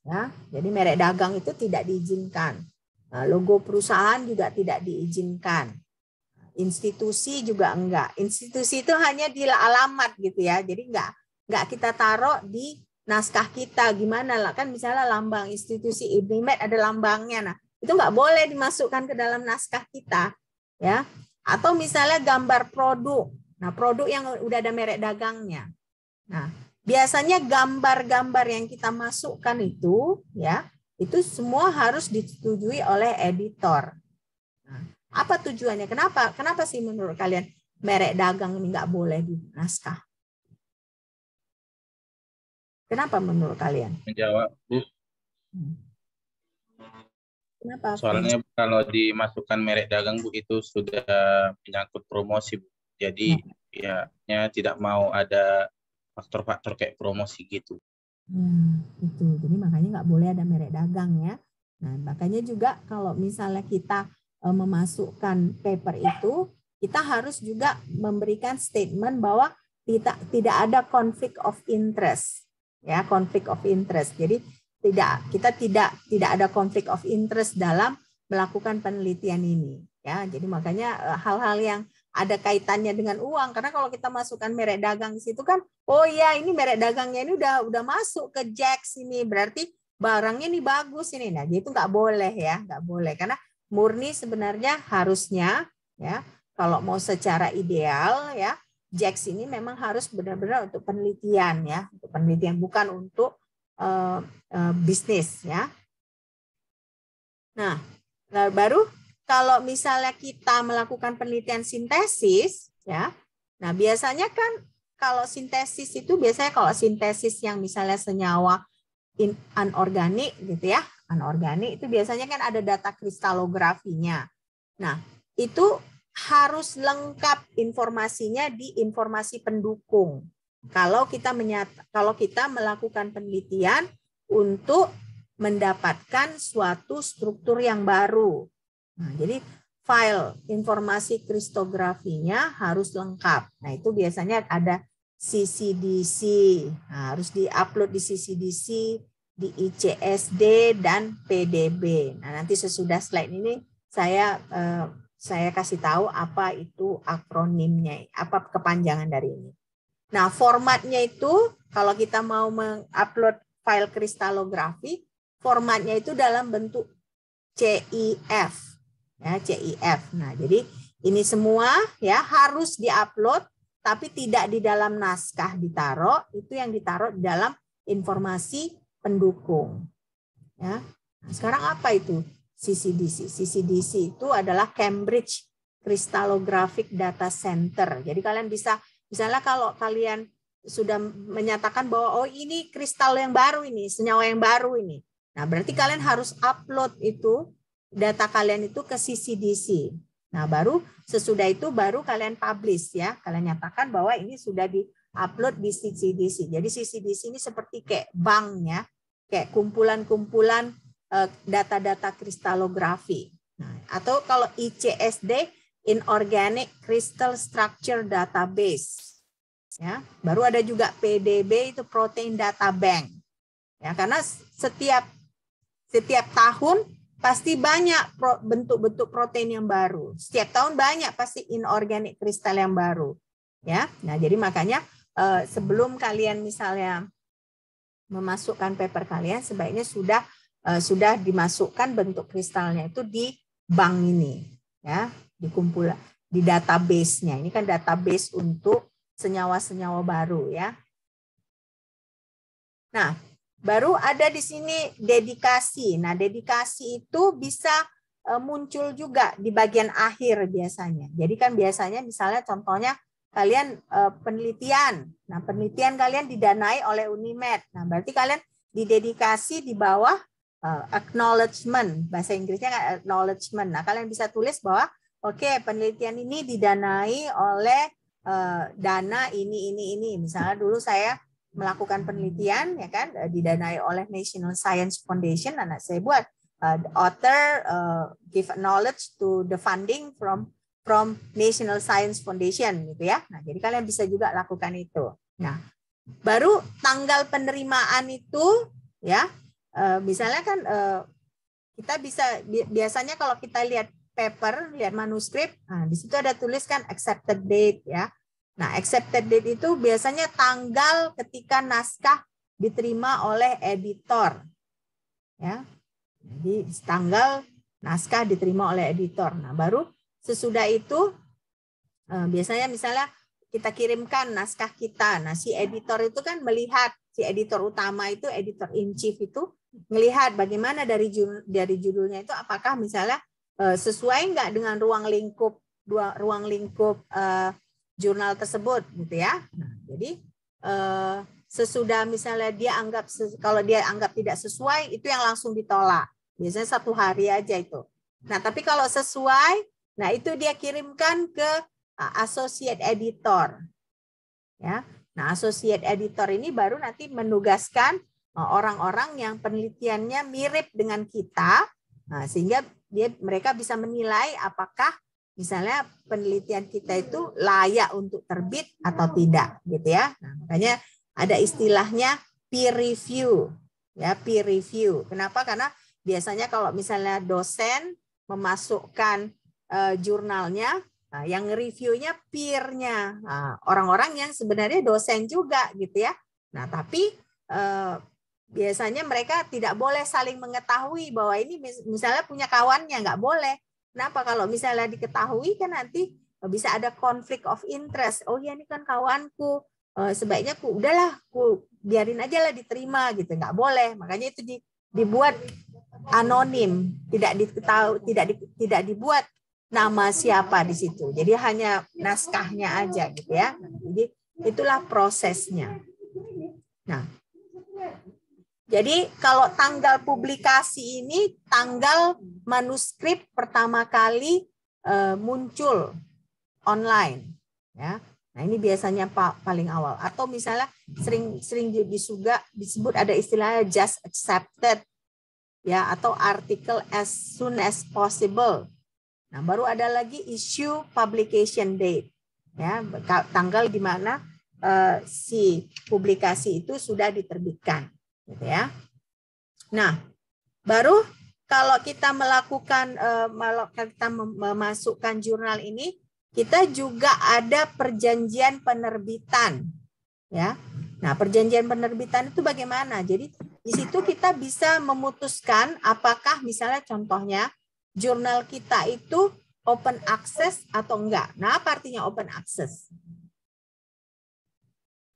Ya, jadi merek dagang itu tidak diizinkan. Logo perusahaan juga tidak diizinkan. Institusi juga enggak. Institusi itu hanya di alamat gitu ya. Jadi enggak kita taruh di naskah kita. Gimana lah kan misalnya lambang institusi IBMED ada lambangnya. Nah, itu enggak boleh dimasukkan ke dalam naskah kita ya. Atau misalnya gambar produk. Nah, produk yang udah ada merek dagangnya. Nah, biasanya gambar-gambar yang kita masukkan itu ya, itu semua harus disetujui oleh editor. Nah, apa tujuannya? Kenapa sih menurut kalian merek dagang ini nggak boleh di naskah? Kenapa menurut kalian? Menjawab, Bu. Kenapa? Soalnya kalau dimasukkan merek dagang, Bu, itu sudah menyangkut promosi, Bu. Jadi ya tidak mau ada faktor-faktor kayak promosi gitu. Itu. Jadi makanya nggak boleh ada merek dagang ya. Nah, makanya juga kalau misalnya kita memasukkan paper itu, kita harus juga memberikan statement bahwa tidak ada conflict of interest. Ya, conflict of interest. Jadi kita tidak ada conflict of interest dalam melakukan penelitian ini. Ya, jadi makanya hal-hal yang ada kaitannya dengan uang, karena kalau kita masukkan merek dagang di situ kan, oh iya ini merek dagangnya ini udah masuk ke Jax ini, berarti barangnya ini bagus ini. Nah, itu nggak boleh ya, nggak boleh karena murni sebenarnya harusnya ya kalau mau secara ideal ya Jax ini memang harus benar-benar untuk penelitian ya, untuk penelitian bukan untuk bisnis ya. Nah, baru kalau misalnya kita melakukan penelitian sintesis ya. Nah, biasanya kan kalau sintesis itu biasanya kalau sintesis yang misalnya senyawa anorganik gitu ya. Anorganik itu biasanya kan ada data kristalografinya. Nah, itu harus lengkap informasinya di informasi pendukung. Kalau kita melakukan penelitian untuk mendapatkan suatu struktur yang baru. Nah, jadi file informasi kristografinya harus lengkap. Nah, itu biasanya ada CCDC. Nah, harus diupload di CCDC, di ICSD dan PDB. Nah, nanti sesudah slide ini saya kasih tahu apa itu akronimnya, apa kepanjangan dari ini. Nah, formatnya itu kalau kita mau mengupload file kristalografi, formatnya itu dalam bentuk CIF. Ya, CIF. Nah, jadi ini semua ya harus diupload, tapi tidak di dalam naskah ditaruh, itu yang ditaruh di dalam informasi pendukung. Ya. Nah, sekarang apa itu CCDC? CCDC itu adalah Cambridge Crystallographic Data Center. Jadi kalian bisa, misalnya kalau kalian sudah menyatakan bahwa oh ini kristal yang baru ini, senyawa yang baru ini. Nah, berarti kalian harus upload itu data kalian itu ke CCDC. Nah, baru sesudah itu baru kalian publish ya. Kalian nyatakan bahwa ini sudah di-upload di CCDC. Jadi CCDC ini seperti kayak bank ya, kayak kumpulan-kumpulan data-data kristalografi. Nah, atau kalau ICSD, Inorganic Crystal Structure Database. Ya, baru ada juga PDB itu Protein Data Bank. Ya, karena setiap tahun pasti banyak bentuk-bentuk protein yang baru. Setiap tahun banyak pasti inorganic kristal yang baru. Ya, nah jadi makanya sebelum kalian misalnya memasukkan paper kalian, sebaiknya sudah dimasukkan bentuk kristalnya itu di bank ini, ya, di database-nya. Ini kan database untuk senyawa-senyawa baru, ya. Nah, baru ada di sini dedikasi. Nah, dedikasi itu bisa muncul juga di bagian akhir biasanya. Jadi kan biasanya misalnya contohnya kalian penelitian. Nah, penelitian kalian didanai oleh Unimed. Nah, berarti kalian didedikasi di bawah acknowledgement. Bahasa Inggrisnya acknowledgement. Nah, kalian bisa tulis bahwa oke, penelitian ini didanai oleh dana ini. Misalnya dulu saya melakukan penelitian ya kan didanai oleh National Science Foundation. Nah, saya buat author give knowledge to the funding from National Science Foundation gitu ya. Nah, jadi kalian bisa juga lakukan itu. Nah, baru tanggal penerimaan itu ya misalnya kan kita bisa biasanya kalau kita lihat paper, lihat manuskrip, nah, di situ ada tuliskan accepted date ya. Nah, accepted date itu biasanya tanggal ketika naskah diterima oleh editor. Ya. Jadi tanggal naskah diterima oleh editor. Nah, baru sesudah itu biasanya misalnya kita kirimkan naskah kita. Nah, si editor itu kan melihat, si editor utama itu, editor in chief itu melihat bagaimana dari judulnya itu apakah misalnya sesuai nggak dengan ruang lingkup jurnal tersebut gitu ya. Nah, jadi sesudah misalnya kalau dia anggap tidak sesuai itu yang langsung ditolak. Biasanya 1 hari aja itu. Nah, tapi kalau sesuai, nah itu dia kirimkan ke associate editor. Ya. Nah, associate editor ini baru nanti menugaskan orang-orang yang penelitiannya mirip dengan kita, nah, sehingga mereka bisa menilai apakah misalnya penelitian kita itu layak untuk terbit atau tidak, gitu ya. Nah, makanya ada istilahnya peer review, ya peer review. Kenapa? Karena biasanya kalau misalnya dosen memasukkan jurnalnya, nah, yang reviewnya peer-nya, orang-orang yang sebenarnya dosen juga, gitu ya. Nah, tapi biasanya mereka tidak boleh saling mengetahui bahwa ini misalnya punya kawannya, nggak boleh. Kenapa? Kalau misalnya diketahui kan nanti bisa ada konflik of interest. Oh ya ini kan kawanku, sebaiknya biarin aja lah diterima gitu, nggak boleh. Makanya itu dibuat anonim, tidak dibuat nama siapa di situ. Jadi hanya naskahnya aja gitu ya. Jadi itulah prosesnya. Nah, jadi kalau tanggal publikasi ini tanggal manuskrip pertama kali muncul online, ya. Nah, ini biasanya paling awal. Atau misalnya sering disebut ada istilahnya just accepted, ya, atau artikel as soon as possible. Nah, baru ada lagi issue publication date, ya, tanggal di mana si publikasi itu sudah diterbitkan, gitu ya. Nah, baru kalau kita memasukkan jurnal ini, kita juga ada perjanjian penerbitan, ya. Nah, perjanjian penerbitan itu bagaimana? Jadi di situ kita bisa memutuskan apakah misalnya contohnya jurnal kita itu open access atau enggak. Nah, apa artinya open access?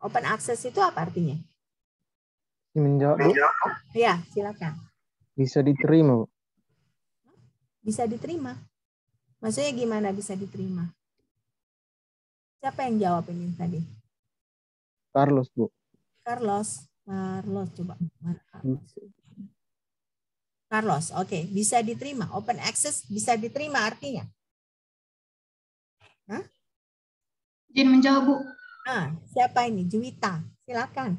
Open access itu apa artinya? Menjawab, Bu. Ya, silakan. Bisa diterima, Bu. Bisa diterima. Maksudnya gimana bisa diterima? Siapa yang jawab ini tadi? Carlos, Bu. Carlos coba. Carlos, oke. Bisa diterima. Open access bisa diterima artinya? Hah? Izin menjawab, Bu. Siapa ini? Juwita, silakan.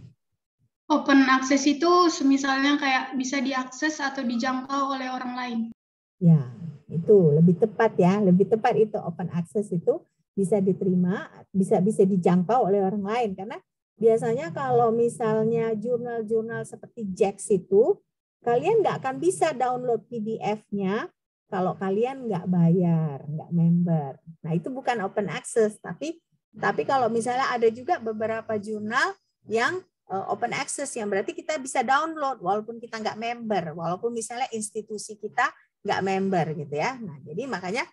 Open access itu misalnya kayak bisa diakses atau dijangkau oleh orang lain. Ya, itu lebih tepat ya. Lebih tepat itu open access itu bisa diterima, bisa dijangkau oleh orang lain. Karena biasanya kalau misalnya jurnal-jurnal seperti JACS itu, kalian nggak akan bisa download PDF-nya kalau kalian nggak bayar, nggak member. Nah, itu bukan open access. Tapi kalau misalnya ada juga beberapa jurnal yang open access, yang berarti kita bisa download walaupun kita nggak member, walaupun misalnya institusi kita nggak member gitu ya. Nah, jadi makanya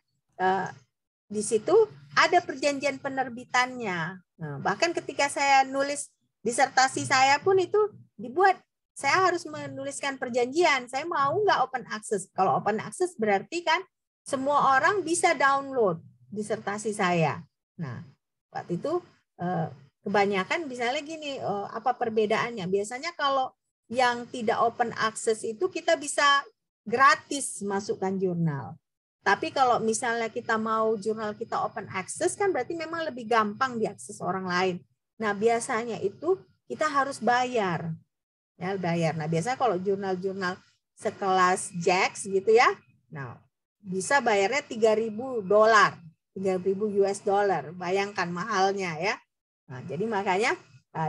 di situ ada perjanjian penerbitannya. Nah, bahkan ketika saya nulis disertasi saya pun itu dibuat, saya harus menuliskan perjanjian. Saya mau nggak open access. Kalau open access berarti kan semua orang bisa download disertasi saya. Nah, waktu itu kebanyakan misalnya gini, apa perbedaannya? Biasanya kalau yang tidak open access itu kita bisa gratis masukkan jurnal. Tapi kalau misalnya kita mau jurnal kita open access kan berarti memang lebih gampang diakses orang lain. Nah, biasanya itu kita harus bayar. Ya, bayar. Nah, biasanya kalau jurnal-jurnal sekelas JACS gitu ya. Nah, bisa bayarnya $3.000. $3.000. Bayangkan mahalnya ya. Nah, jadi makanya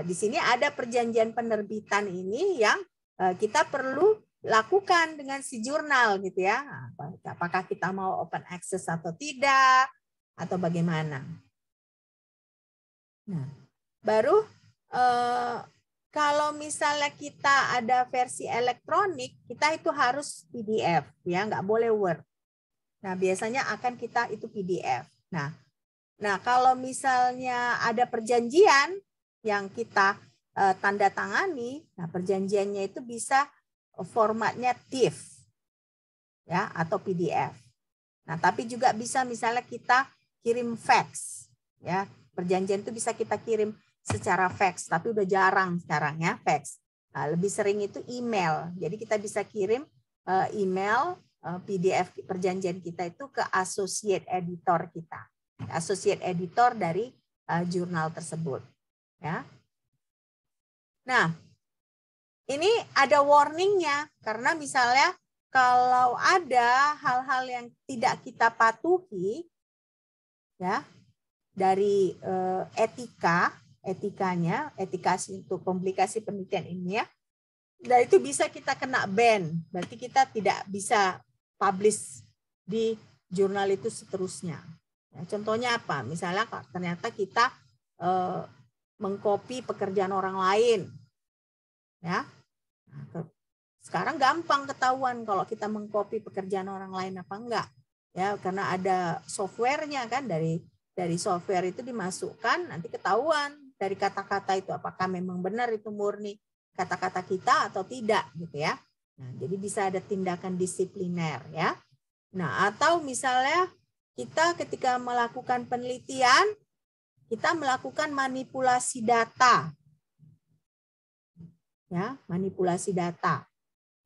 di sini ada perjanjian penerbitan ini yang kita perlu lakukan dengan si jurnal gitu ya. Apakah kita mau open access atau tidak atau bagaimana. Nah, baru kalau misalnya kita ada versi elektronik, kita itu harus PDF ya, nggak boleh Word. Nah, biasanya akan kita itu PDF. Nah, kalau misalnya ada perjanjian yang kita tanda tangani, nah perjanjiannya itu bisa formatnya TIFF ya atau PDF. Nah, tapi juga bisa misalnya kita kirim fax ya. Perjanjian itu bisa kita kirim secara fax, tapi udah jarang sekarang ya fax. Nah, lebih sering itu email. Jadi kita bisa kirim email PDF perjanjian kita itu ke associate editor kita. Associate editor dari jurnal tersebut ya. Nah, ini ada warningnya karena misalnya kalau ada hal-hal yang tidak kita patuhi ya dari etikanya untuk publikasi penelitian ini ya, dan itu bisa kita kena ban, berarti kita tidak bisa publish di jurnal itu seterusnya. Ya, contohnya apa? Misalnya ternyata kita mengcopy pekerjaan orang lain. Ya, sekarang gampang ketahuan kalau kita mengcopy pekerjaan orang lain apa enggak, ya karena ada softwarenya kan, dari software itu dimasukkan nanti ketahuan dari kata-kata itu apakah memang benar itu murni kata-kata kita atau tidak gitu ya. Nah, jadi bisa ada tindakan disipliner ya. Nah, atau misalnya kita ketika melakukan penelitian kita melakukan manipulasi data. Ya, manipulasi data.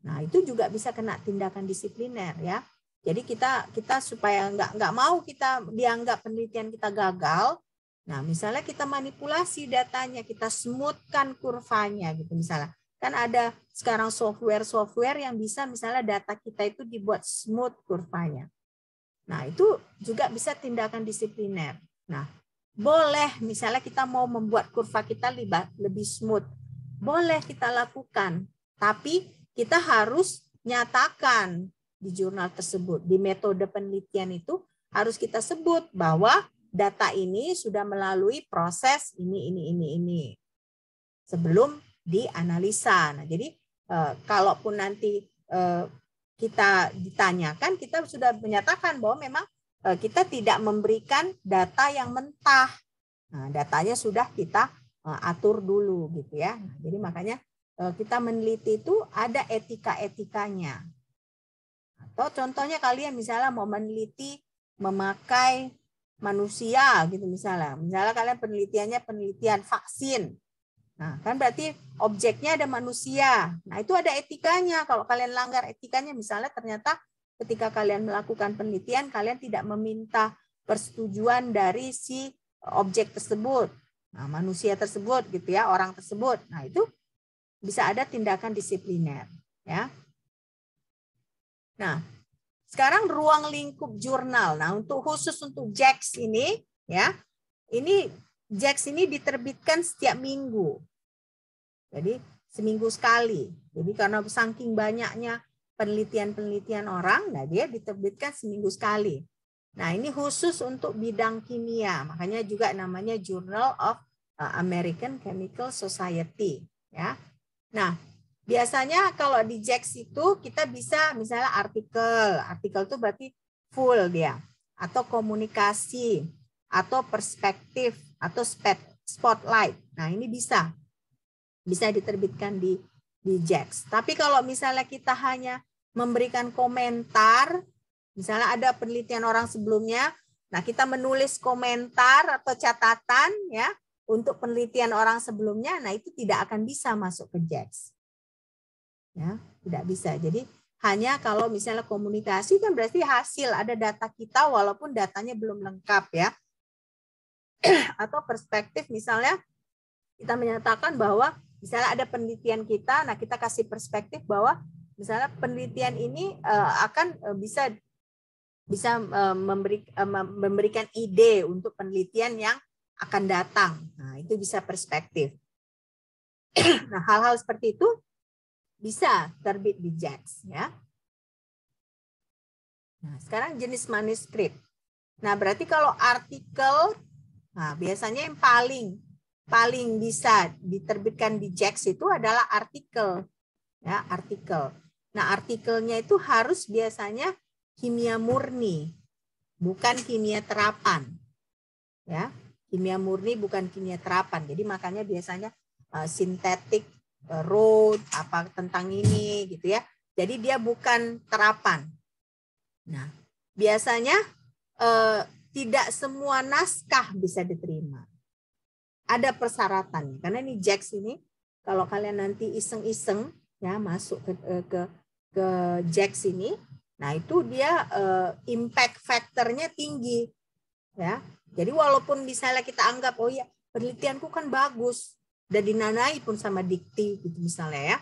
Nah, itu juga bisa kena tindakan disipliner ya. Jadi kita supaya nggak mau kita dianggap penelitian kita gagal, Nah, misalnya kita manipulasi datanya, kita smoothkan kurvanya gitu misalnya. Kan ada sekarang software yang bisa misalnya data kita itu dibuat smooth kurvanya. Nah, itu juga bisa tindakan disipliner. Nah, boleh misalnya kita mau membuat kurva kita lebih smooth. Boleh kita lakukan, tapi kita harus nyatakan di jurnal tersebut. Di metode penelitian itu harus kita sebut bahwa data ini sudah melalui proses ini sebelum dianalisa. Nah, jadi kalaupun nanti kita ditanyakan, kita sudah menyatakan bahwa memang kita tidak memberikan data yang mentah. Nah, datanya sudah kita atur dulu gitu ya. Nah, jadi makanya kita meneliti itu ada etika-etikanya. Atau contohnya kalian misalnya mau meneliti memakai manusia gitu misalnya. Misalnya kalian penelitian vaksin. Nah, kan berarti objeknya ada manusia. Nah, itu ada etikanya. Kalau kalian langgar etikanya misalnya ternyata ketika kalian melakukan penelitian kalian tidak meminta persetujuan dari si objek tersebut. Nah, manusia tersebut gitu ya, orang tersebut. Nah, itu bisa ada tindakan disipliner, ya. Nah, sekarang ruang lingkup jurnal. Nah, khusus untuk JACS ini, ya, ini JACS ini diterbitkan setiap minggu. Jadi seminggu sekali. Jadi karena saking banyaknya penelitian orang, nah dia diterbitkan seminggu sekali. Nah, ini khusus untuk bidang kimia, makanya juga namanya Journal of American Chemical Society, ya. Nah, biasanya kalau di JACS itu kita bisa misalnya artikel itu berarti full dia, atau komunikasi, atau perspektif, atau spotlight. Nah, ini bisa diterbitkan di JACS. Tapi kalau misalnya kita hanya memberikan komentar, misalnya ada penelitian orang sebelumnya, nah kita menulis komentar atau catatan ya untuk penelitian orang sebelumnya, nah itu tidak akan bisa masuk ke JACS. Ya, tidak bisa. Jadi hanya kalau misalnya komunikasi kan berarti hasil, ada data kita walaupun datanya belum lengkap ya. Atau perspektif misalnya kita menyatakan bahwa misalnya ada penelitian kita, nah kita kasih perspektif bahwa misalnya penelitian ini akan bisa memberikan ide untuk penelitian yang akan datang. Nah, itu bisa perspektif. Nah, hal-hal seperti itu bisa terbit di JACS ya. Nah, sekarang jenis manuskrip. Nah, berarti kalau artikel, nah biasanya yang paling bisa diterbitkan di JACS itu adalah artikel. Ya, artikel. Nah, artikelnya itu harus biasanya kimia murni, bukan kimia terapan. Ya, kimia murni bukan kimia terapan. Jadi makanya biasanya sintetik road apa tentang ini gitu ya. Jadi dia bukan terapan. Nah, biasanya tidak semua naskah bisa diterima. Ada persyaratannya. Karena ini JACS ini kalau kalian nanti iseng-iseng ya masuk ke JACS ini, nah itu dia impact faktornya tinggi ya. Jadi walaupun misalnya kita anggap oh ya penelitianku kan bagus, udah dinanai pun sama dikti gitu misalnya ya,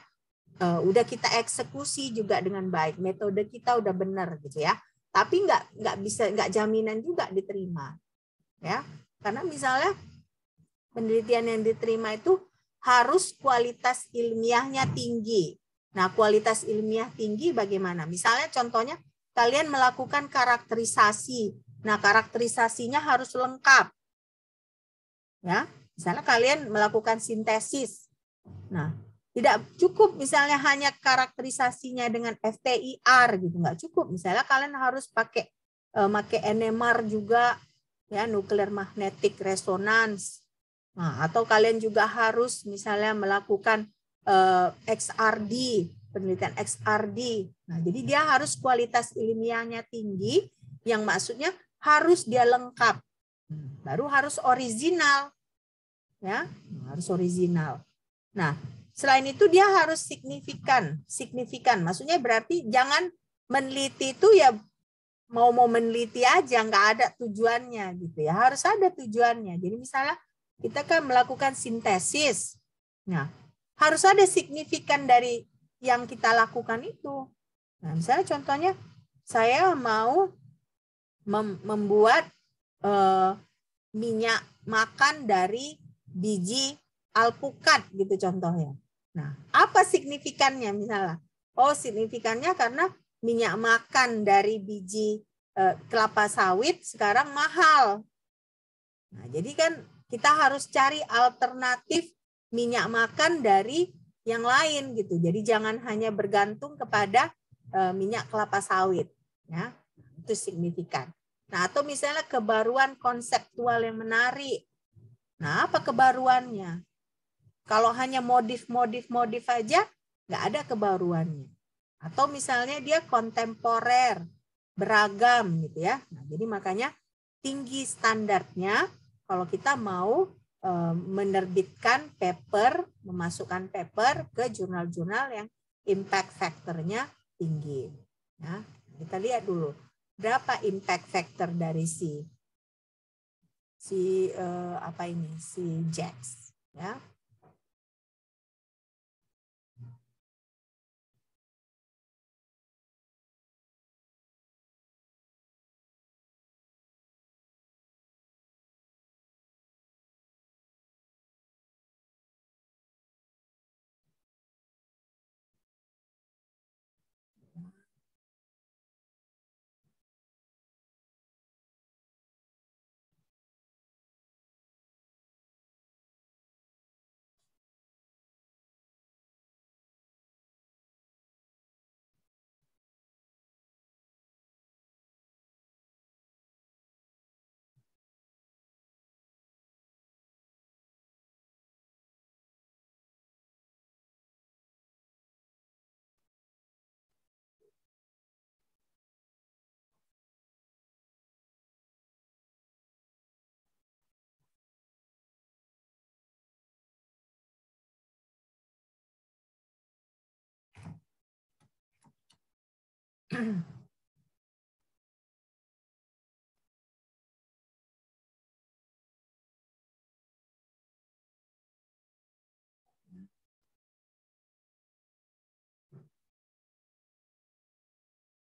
udah kita eksekusi juga dengan baik, metode kita udah benar gitu ya, tapi nggak jaminan juga diterima ya, karena misalnya penelitian yang diterima itu harus kualitas ilmiahnya tinggi. Nah, kualitas ilmiah tinggi bagaimana? Misalnya contohnya kalian melakukan karakterisasi. Nah, karakterisasinya harus lengkap. Ya, misalnya kalian melakukan sintesis. Nah, tidak cukup misalnya hanya karakterisasinya dengan FTIR gitu, nggak cukup. Misalnya kalian harus pakai NMR juga ya, nuclear magnetic resonance. Nah, atau kalian juga harus misalnya melakukan XRD, penelitian XRD. Nah, jadi dia harus kualitas ilmiahnya tinggi, yang maksudnya harus dia lengkap. Baru harus original. Ya, harus original. Nah, selain itu dia harus signifikan. Signifikan maksudnya berarti jangan meneliti itu ya mau meneliti aja, nggak ada tujuannya gitu ya. Harus ada tujuannya. Jadi misalnya kita kan melakukan sintesis. Nah, harus ada signifikan dari yang kita lakukan itu. Nah, misalnya contohnya saya mau membuat minyak makan dari biji alpukat gitu contohnya. Nah, apa signifikannya misalnya? Oh, signifikannya karena minyak makan dari biji kelapa sawit sekarang mahal. Nah, jadi kan kita harus cari alternatif minyak makan dari yang lain gitu. Jadi jangan hanya bergantung kepada minyak kelapa sawit. Ya, itu signifikan. Nah, atau misalnya kebaruan konseptual yang menarik. Nah, apa kebaruannya? Kalau hanya modif aja, nggak ada kebaruannya. Atau misalnya dia kontemporer, beragam gitu ya. Nah, jadi makanya tinggi standarnya kalau kita mau menerbitkan paper, memasukkan paper ke jurnal-jurnal yang impact factor-nya tinggi. Nah, kita lihat dulu berapa impact factor dari si JACS ya.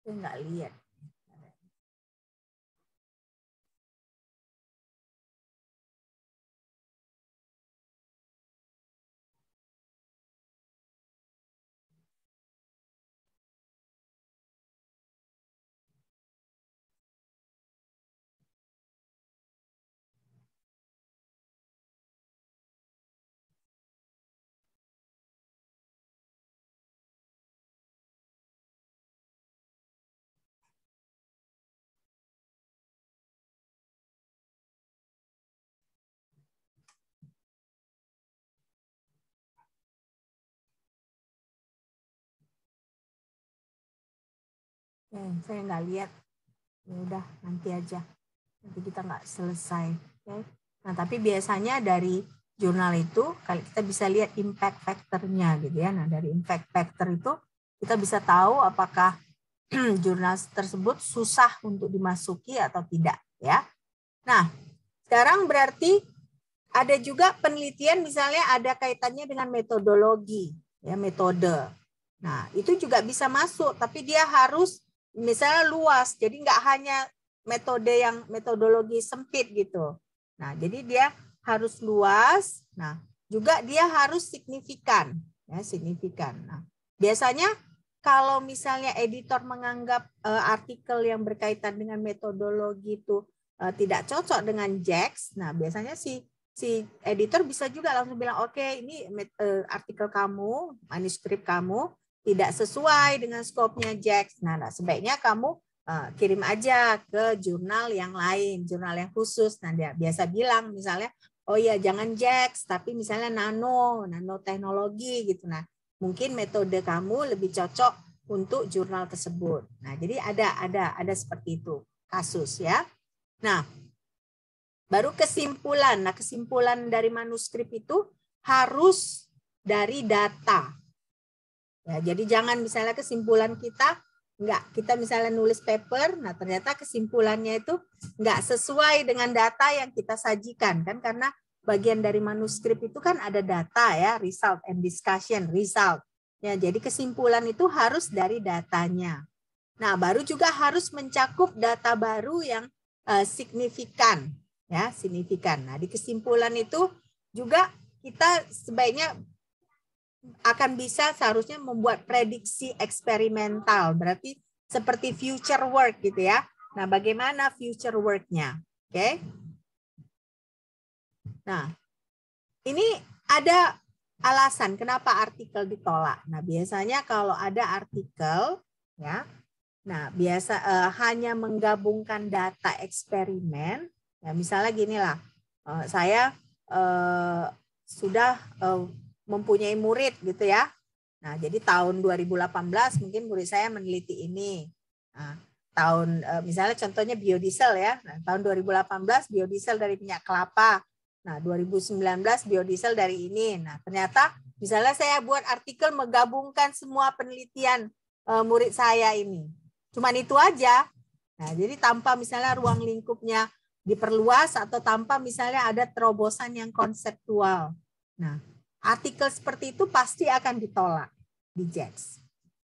Saya nggak lihat. Saya nggak lihat. Ya udah, nanti aja. Nanti kita nggak selesai. Okay. Nah, tapi biasanya dari jurnal itu kita bisa lihat impact factor-nya gitu ya. Nah, dari impact factor itu kita bisa tahu apakah jurnal tersebut susah untuk dimasuki atau tidak ya. Nah, sekarang berarti ada juga penelitian misalnya ada kaitannya dengan metodologi ya, metode. Nah, itu juga bisa masuk, tapi dia harus misalnya luas, jadi nggak hanya metodologi sempit gitu. Nah, jadi dia harus luas. Nah, juga dia harus signifikan, ya signifikan. Nah, biasanya kalau misalnya editor menganggap artikel yang berkaitan dengan metodologi itu tidak cocok dengan JACS, nah biasanya si editor bisa juga langsung bilang, oke, ini artikel kamu, manuskrip kamu tidak sesuai dengan skopnya JACS. Nah, sebaiknya kamu kirim aja ke jurnal yang lain, jurnal yang khusus. Nah, dia biasa bilang misalnya, oh ya jangan JACS, tapi misalnya nanoteknologi gitu. Nah, mungkin metode kamu lebih cocok untuk jurnal tersebut. Nah, jadi ada seperti itu kasus ya. Nah, baru kesimpulan. Nah, kesimpulan dari manuskrip itu harus dari data. Ya, jadi jangan misalnya kesimpulan kita Enggak, kita misalnya nulis paper, nah ternyata kesimpulannya itu enggak sesuai dengan data yang kita sajikan kan, karena bagian dari manuskrip itu kan ada data ya, result and discussion, result. Ya, jadi kesimpulan itu harus dari datanya. Nah, baru juga harus mencakup data baru yang signifikan, ya, signifikan. Nah, di kesimpulan itu juga kita sebaiknya akan bisa seharusnya membuat prediksi eksperimental, berarti seperti future work gitu ya. Nah, bagaimana future work-nya? Oke. Nah, ini ada alasan kenapa artikel ditolak. Nah, biasanya kalau ada artikel ya, nah biasa hanya menggabungkan data eksperimen. Ya, misalnya gini lah, saya sudah mempunyai murid gitu ya. Nah, jadi tahun 2018 mungkin murid saya meneliti ini. Nah, tahun misalnya contohnya biodiesel ya. Nah, tahun 2018 biodiesel dari minyak kelapa. Nah, 2019 biodiesel dari ini. Nah, ternyata misalnya saya buat artikel menggabungkan semua penelitian murid saya ini. Cuman itu aja. Nah, jadi tanpa misalnya ruang lingkupnya diperluas atau tanpa misalnya ada terobosan yang konseptual. Nah, artikel seperti itu pasti akan ditolak di JAX.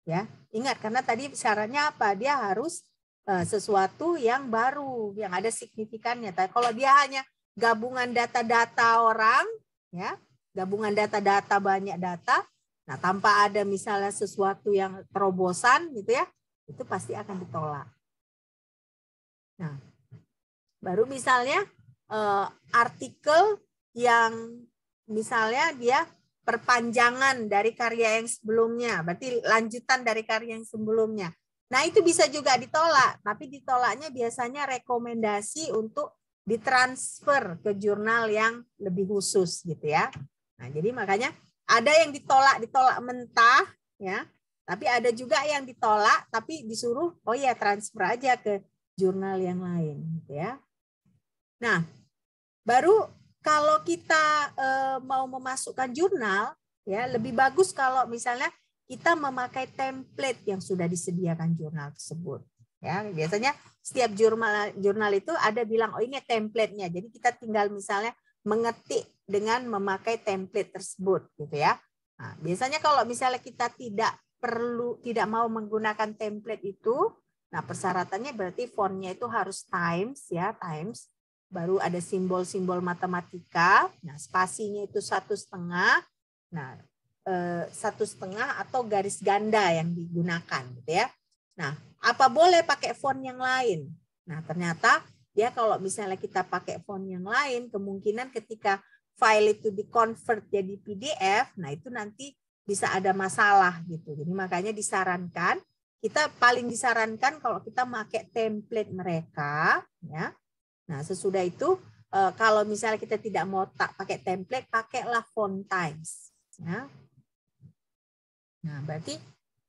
Ya, ingat karena tadi syaratnya apa? Dia harus sesuatu yang baru, yang ada signifikannya. Tapi kalau dia hanya gabungan data-data orang, ya, gabungan data-data banyak data, nah tanpa ada misalnya sesuatu yang terobosan gitu ya, itu pasti akan ditolak. Nah, baru misalnya artikel yang misalnya dia perpanjangan dari karya yang sebelumnya, berarti lanjutan dari karya yang sebelumnya. Nah, itu bisa juga ditolak, tapi ditolaknya biasanya rekomendasi untuk ditransfer ke jurnal yang lebih khusus gitu ya. Nah, jadi makanya ada yang ditolak mentah ya, tapi ada juga yang ditolak tapi disuruh oh ya transfer aja ke jurnal yang lain gitu ya. Nah, baru kalau kita mau memasukkan jurnal, ya lebih bagus kalau misalnya kita memakai template yang sudah disediakan jurnal tersebut. Ya, biasanya setiap jurnal itu ada bilang oh ini template-nya. Jadi kita tinggal misalnya mengetik dengan memakai template tersebut, gitu ya. Nah, biasanya kalau misalnya kita tidak mau menggunakan template itu, nah persyaratannya berarti fontnya itu harus Times ya, Times. Baru ada simbol-simbol matematika, nah spasinya itu 1,5, nah 1,5 atau garis ganda yang digunakan gitu ya. Nah, apa boleh pakai font yang lain? Nah, ternyata ya kalau misalnya kita pakai font yang lain, kemungkinan ketika file itu di-convert jadi PDF, nah itu nanti bisa ada masalah gitu. Jadi makanya disarankan, kita paling disarankan kalau kita pakai template mereka ya. Nah, sesudah itu kalau misalnya kita tidak mau pakai template, pakailah font Times. Ya. Nah, berarti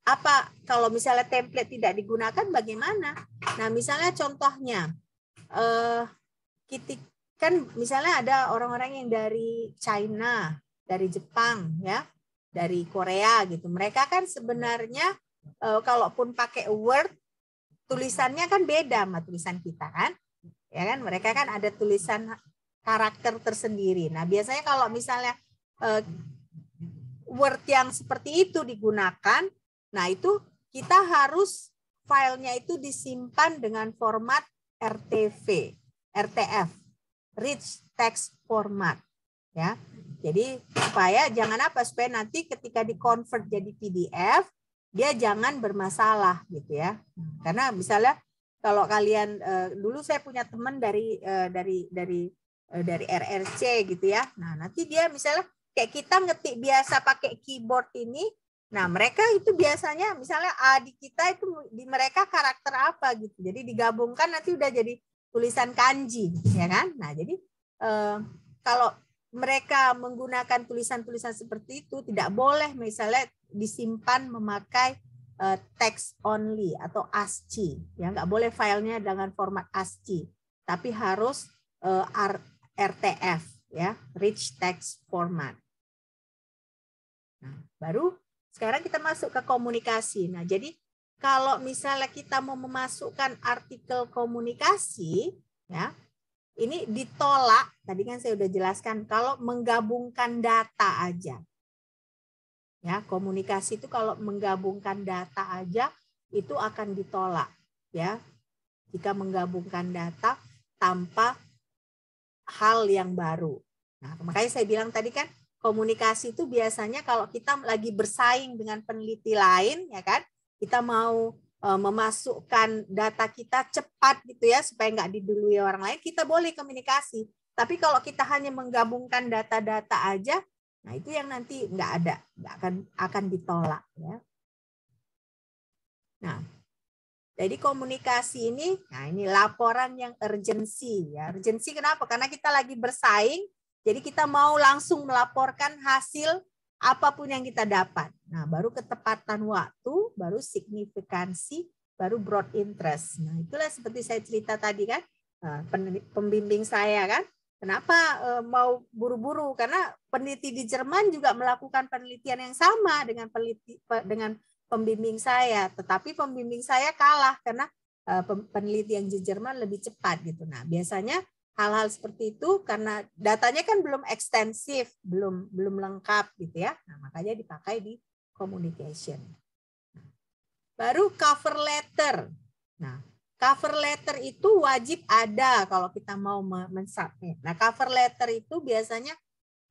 apa kalau misalnya template tidak digunakan bagaimana? Nah, misalnya contohnya, kan misalnya ada orang-orang yang dari China, dari Jepang, ya, dari Korea gitu. Mereka kan sebenarnya kalaupun pakai Word, tulisannya kan beda sama tulisan kita kan? Ya kan, mereka kan ada tulisan karakter tersendiri. Nah, biasanya kalau misalnya Word yang seperti itu digunakan, nah itu kita harus filenya itu disimpan dengan format RTF, Rich Text Format, ya. Jadi supaya nanti ketika di-convert jadi PDF, dia jangan bermasalah gitu ya. Karena misalnya kalau kalian dulu saya punya teman dari RRC gitu ya. Nah, nanti dia misalnya kayak kita ngetik biasa pakai keyboard ini, nah mereka itu biasanya misalnya A di kita itu di mereka karakter apa gitu. Jadi digabungkan nanti udah jadi tulisan kanji, ya kan? Nah, jadi kalau mereka menggunakan tulisan-tulisan seperti itu tidak boleh misalnya disimpan memakai text only atau ASCII, ya nggak boleh filenya dengan format ASCII, tapi harus RTF, ya, Rich Text Format. Nah, baru sekarang kita masuk ke komunikasi. Nah, jadi kalau misalnya kita mau memasukkan artikel komunikasi, ya, ini ditolak. Tadi kan saya udah jelaskan kalau menggabungkan data aja. Ya, komunikasi itu kalau menggabungkan data aja itu akan ditolak, ya. Jika menggabungkan data tanpa hal yang baru. Nah, makanya saya bilang tadi kan komunikasi itu biasanya kalau kita lagi bersaing dengan peneliti lain, ya kan, kita mau memasukkan data kita cepat gitu ya supaya nggak didului orang lain, kita boleh komunikasi. Tapi kalau kita hanya menggabungkan data-data aja, nah itu yang nanti nggak ada, nggak akan ditolak ya. Nah, jadi komunikasi ini, nah ini laporan yang urgensi ya. Urgensi kenapa? Karena kita lagi bersaing, jadi kita mau langsung melaporkan hasil apapun yang kita dapat. Nah, baru ketepatan waktu, baru signifikansi, baru broad interest. Nah, itulah seperti saya cerita tadi kan, pembimbing saya kan. Kenapa mau buru-buru? Karena peneliti di Jerman juga melakukan penelitian yang sama dengan pembimbing saya, tetapi pembimbing saya kalah karena peneliti yang di Jerman lebih cepat gitu. Nah, biasanya hal-hal seperti itu karena datanya kan belum ekstensif, belum lengkap gitu ya. Nah, makanya dipakai di communication. Baru cover letter. Nah, cover letter itu wajib ada kalau kita mau mensubmit. Nah, cover letter itu biasanya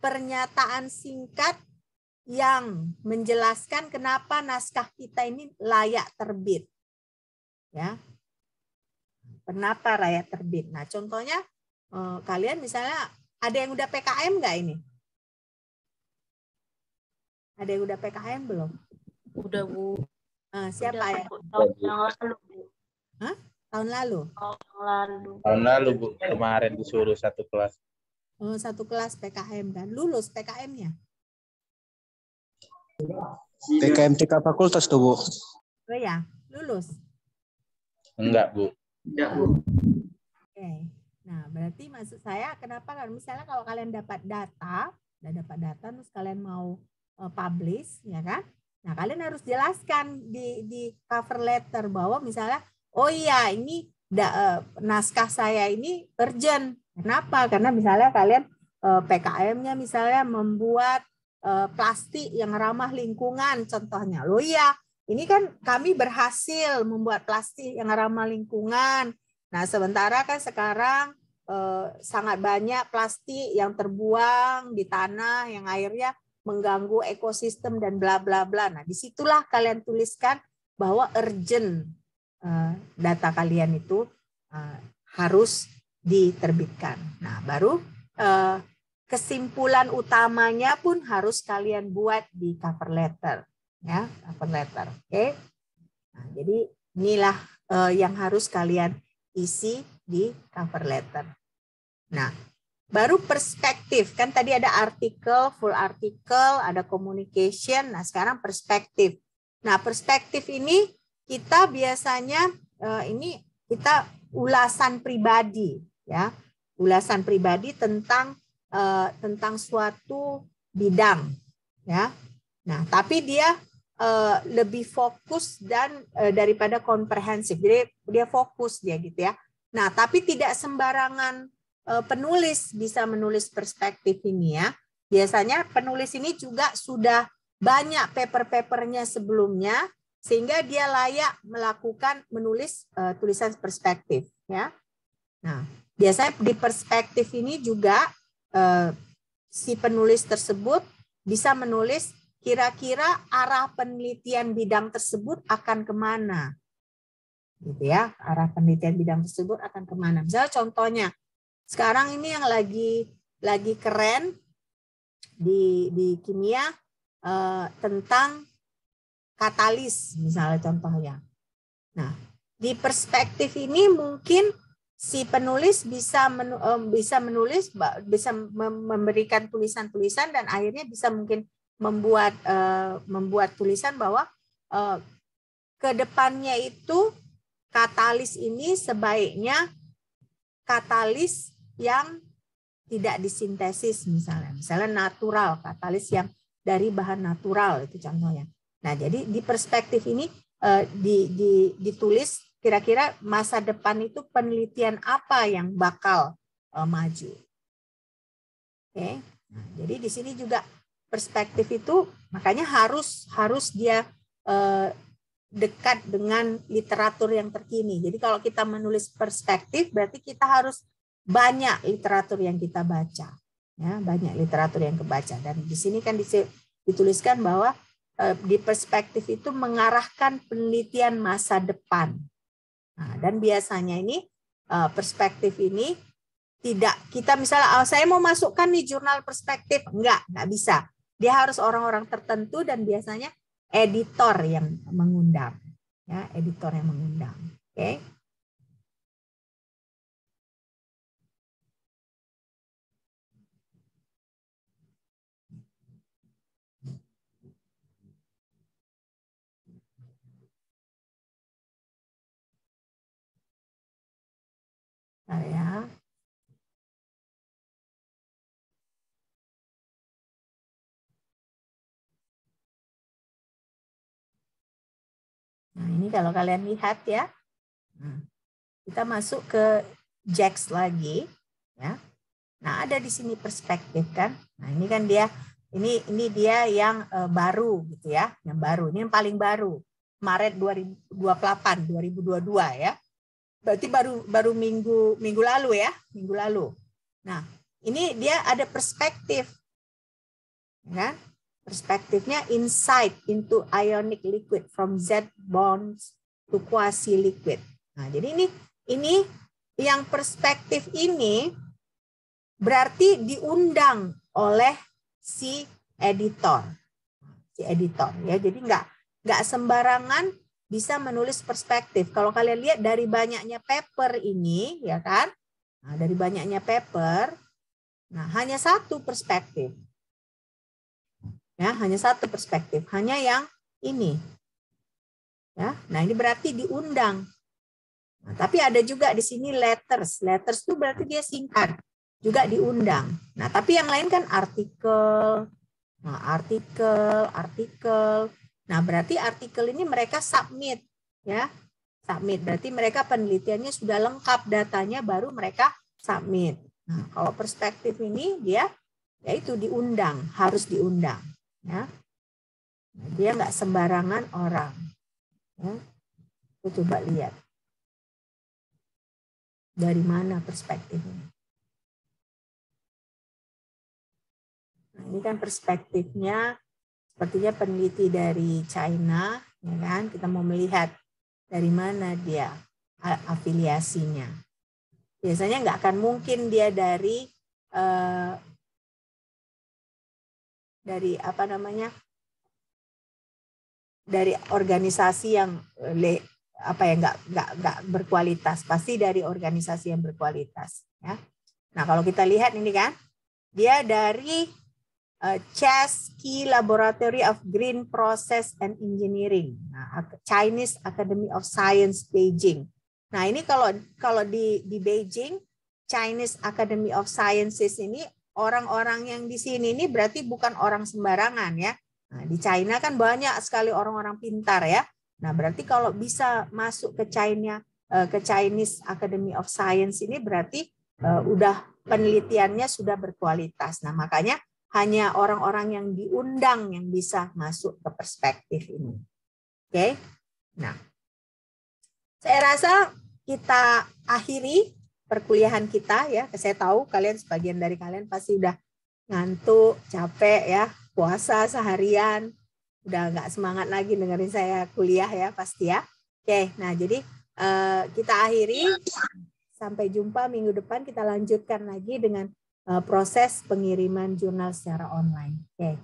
pernyataan singkat yang menjelaskan kenapa naskah kita ini layak terbit. Ya. Kenapa layak terbit? Nah, contohnya kalian misalnya ada yang udah PKM nggak ini? Ada yang udah PKM belum? Udah, Bu. Siapa Udah, ya? tahun yang lalu, Bu. Hah? Tahun lalu? Tahun lalu, Bu. Kemarin disuruh satu kelas. Satu kelas PKM kan. Lulus PKM-nya? PKM TK Fakultas tuh, Bu. Oh ya, lulus? Enggak, Bu. Tidak, Bu. Oke. Nah, berarti maksud saya kenapa kan misalnya kalau kalian dapat data, terus kalian mau publish, ya kan? Nah, kalian harus jelaskan di cover letter bahwa misalnya, oh iya ini naskah saya ini urgent. Kenapa? Karena misalnya kalian PKM-nya misalnya membuat plastik yang ramah lingkungan, contohnya. Loh iya, ini kan kami berhasil membuat plastik yang ramah lingkungan. Nah, sementara kan sekarang sangat banyak plastik yang terbuang di tanah yang akhirnya mengganggu ekosistem dan bla bla bla. Nah, disitulah kalian tuliskan bahwa urgent data kalian itu harus diterbitkan. Nah, baru kesimpulan utamanya pun harus kalian buat di cover letter, ya, cover letter. Oke. Nah, jadi inilah yang harus kalian isi di cover letter. Nah, baru perspektif. Kan tadi ada artikel, full artikel, ada communication. Nah, sekarang perspektif. Nah, perspektif ini kita biasanya ini kita ulasan pribadi, ya. Ulasan pribadi tentang suatu bidang, ya. Nah, tapi dia lebih fokus dan daripada komprehensif. Jadi dia fokus dia gitu ya. Nah, tapi tidak sembarangan penulis bisa menulis perspektif ini ya. Biasanya penulis ini juga sudah banyak paper-papernya sebelumnya sehingga dia layak menulis tulisan perspektif ya. Nah, biasanya di perspektif ini juga si penulis tersebut bisa menulis kira-kira arah penelitian bidang tersebut akan kemana, gitu ya. Arah penelitian bidang tersebut akan kemana. Misalnya contohnya, sekarang ini yang lagi keren di kimia tentang katalis, misalnya contohnya. Nah, di perspektif ini mungkin si penulis bisa menulis, bisa memberikan tulisan-tulisan dan akhirnya bisa mungkin membuat tulisan bahwa ke depannya itu katalis ini sebaiknya katalis yang tidak disintesis misalnya natural, katalis yang dari bahan natural itu contohnya. Nah, jadi di perspektif ini ditulis kira-kira masa depan itu penelitian apa yang bakal maju. Oke. Nah, jadi di sini juga perspektif itu makanya harus dia dekat dengan literatur yang terkini. Jadi kalau kita menulis perspektif berarti kita harus banyak literatur yang kita baca. Ya, banyak literatur yang kebaca. Dan di sini kan dituliskan bahwa di perspektif itu mengarahkan penelitian masa depan. Nah, dan biasanya ini perspektif ini tidak kita misalnya saya mau masukkan nih jurnal perspektif, enggak bisa. Dia harus orang-orang tertentu dan biasanya editor yang mengundang. Ya, editor yang mengundang. Oke. Ya. Nah, ini kalau kalian lihat ya. Kita masuk ke JAX lagi ya. Nah, ada di sini perspektif kan. Nah, ini kan dia ini dia yang baru gitu ya, yang baru. Ini yang paling baru. Maret 2022 ya. Berarti baru minggu lalu ya, minggu lalu. Nah, ini dia ada perspektif, ya, perspektifnya insight into ionic liquid from Z bonds to quasi liquid. Nah, jadi ini yang perspektif ini berarti diundang oleh si editor ya. Jadi nggak sembarangan bisa menulis perspektif. Kalau kalian lihat dari banyaknya paper ini, ya kan? Nah, dari banyaknya paper, nah hanya satu perspektif. Ya, hanya satu perspektif, hanya yang ini. Ya, nah ini berarti diundang. Nah, tapi ada juga di sini letters. Letters itu berarti dia singkat, juga diundang. Nah, tapi yang lain kan artikel. Nah, artikel. Nah, berarti artikel ini mereka submit, ya, submit. Berarti mereka penelitiannya sudah lengkap datanya, baru mereka submit. Nah, kalau perspektif ini dia, yaitu diundang, harus diundang, ya. Nah, dia nggak sembarangan orang. Ya. Kita coba lihat dari mana perspektif ini. Nah, ini kan perspektifnya. Sepertinya peneliti dari China, ya kan? Kita mau melihat dari mana dia afiliasinya. Biasanya nggak akan mungkin dia dari apa namanya? Dari organisasi yang nggak berkualitas. Pasti dari organisasi yang berkualitas. Ya. Nah, kalau kita lihat ini kan, dia dari Chesky Laboratory of Green Process and Engineering, nah, Chinese Academy of Science Beijing. Nah, ini kalau di Beijing, Chinese Academy of Sciences ini orang-orang yang di sini ini berarti bukan orang sembarangan ya. Nah, di China kan banyak sekali orang-orang pintar ya. Nah, berarti kalau bisa masuk ke Chinese Academy of Science ini berarti udah penelitiannya sudah berkualitas. Nah, makanya hanya orang-orang yang diundang yang bisa masuk ke perspektif ini. Oke. Nah, saya rasa kita akhiri perkuliahan kita ya. Saya tahu kalian sebagian dari kalian pasti udah ngantuk, capek ya, puasa seharian, udah nggak semangat lagi dengerin saya kuliah ya pasti ya. Oke. Nah, jadi kita akhiri. Sampai jumpa minggu depan, kita lanjutkan lagi dengan proses pengiriman jurnal secara online. Oke.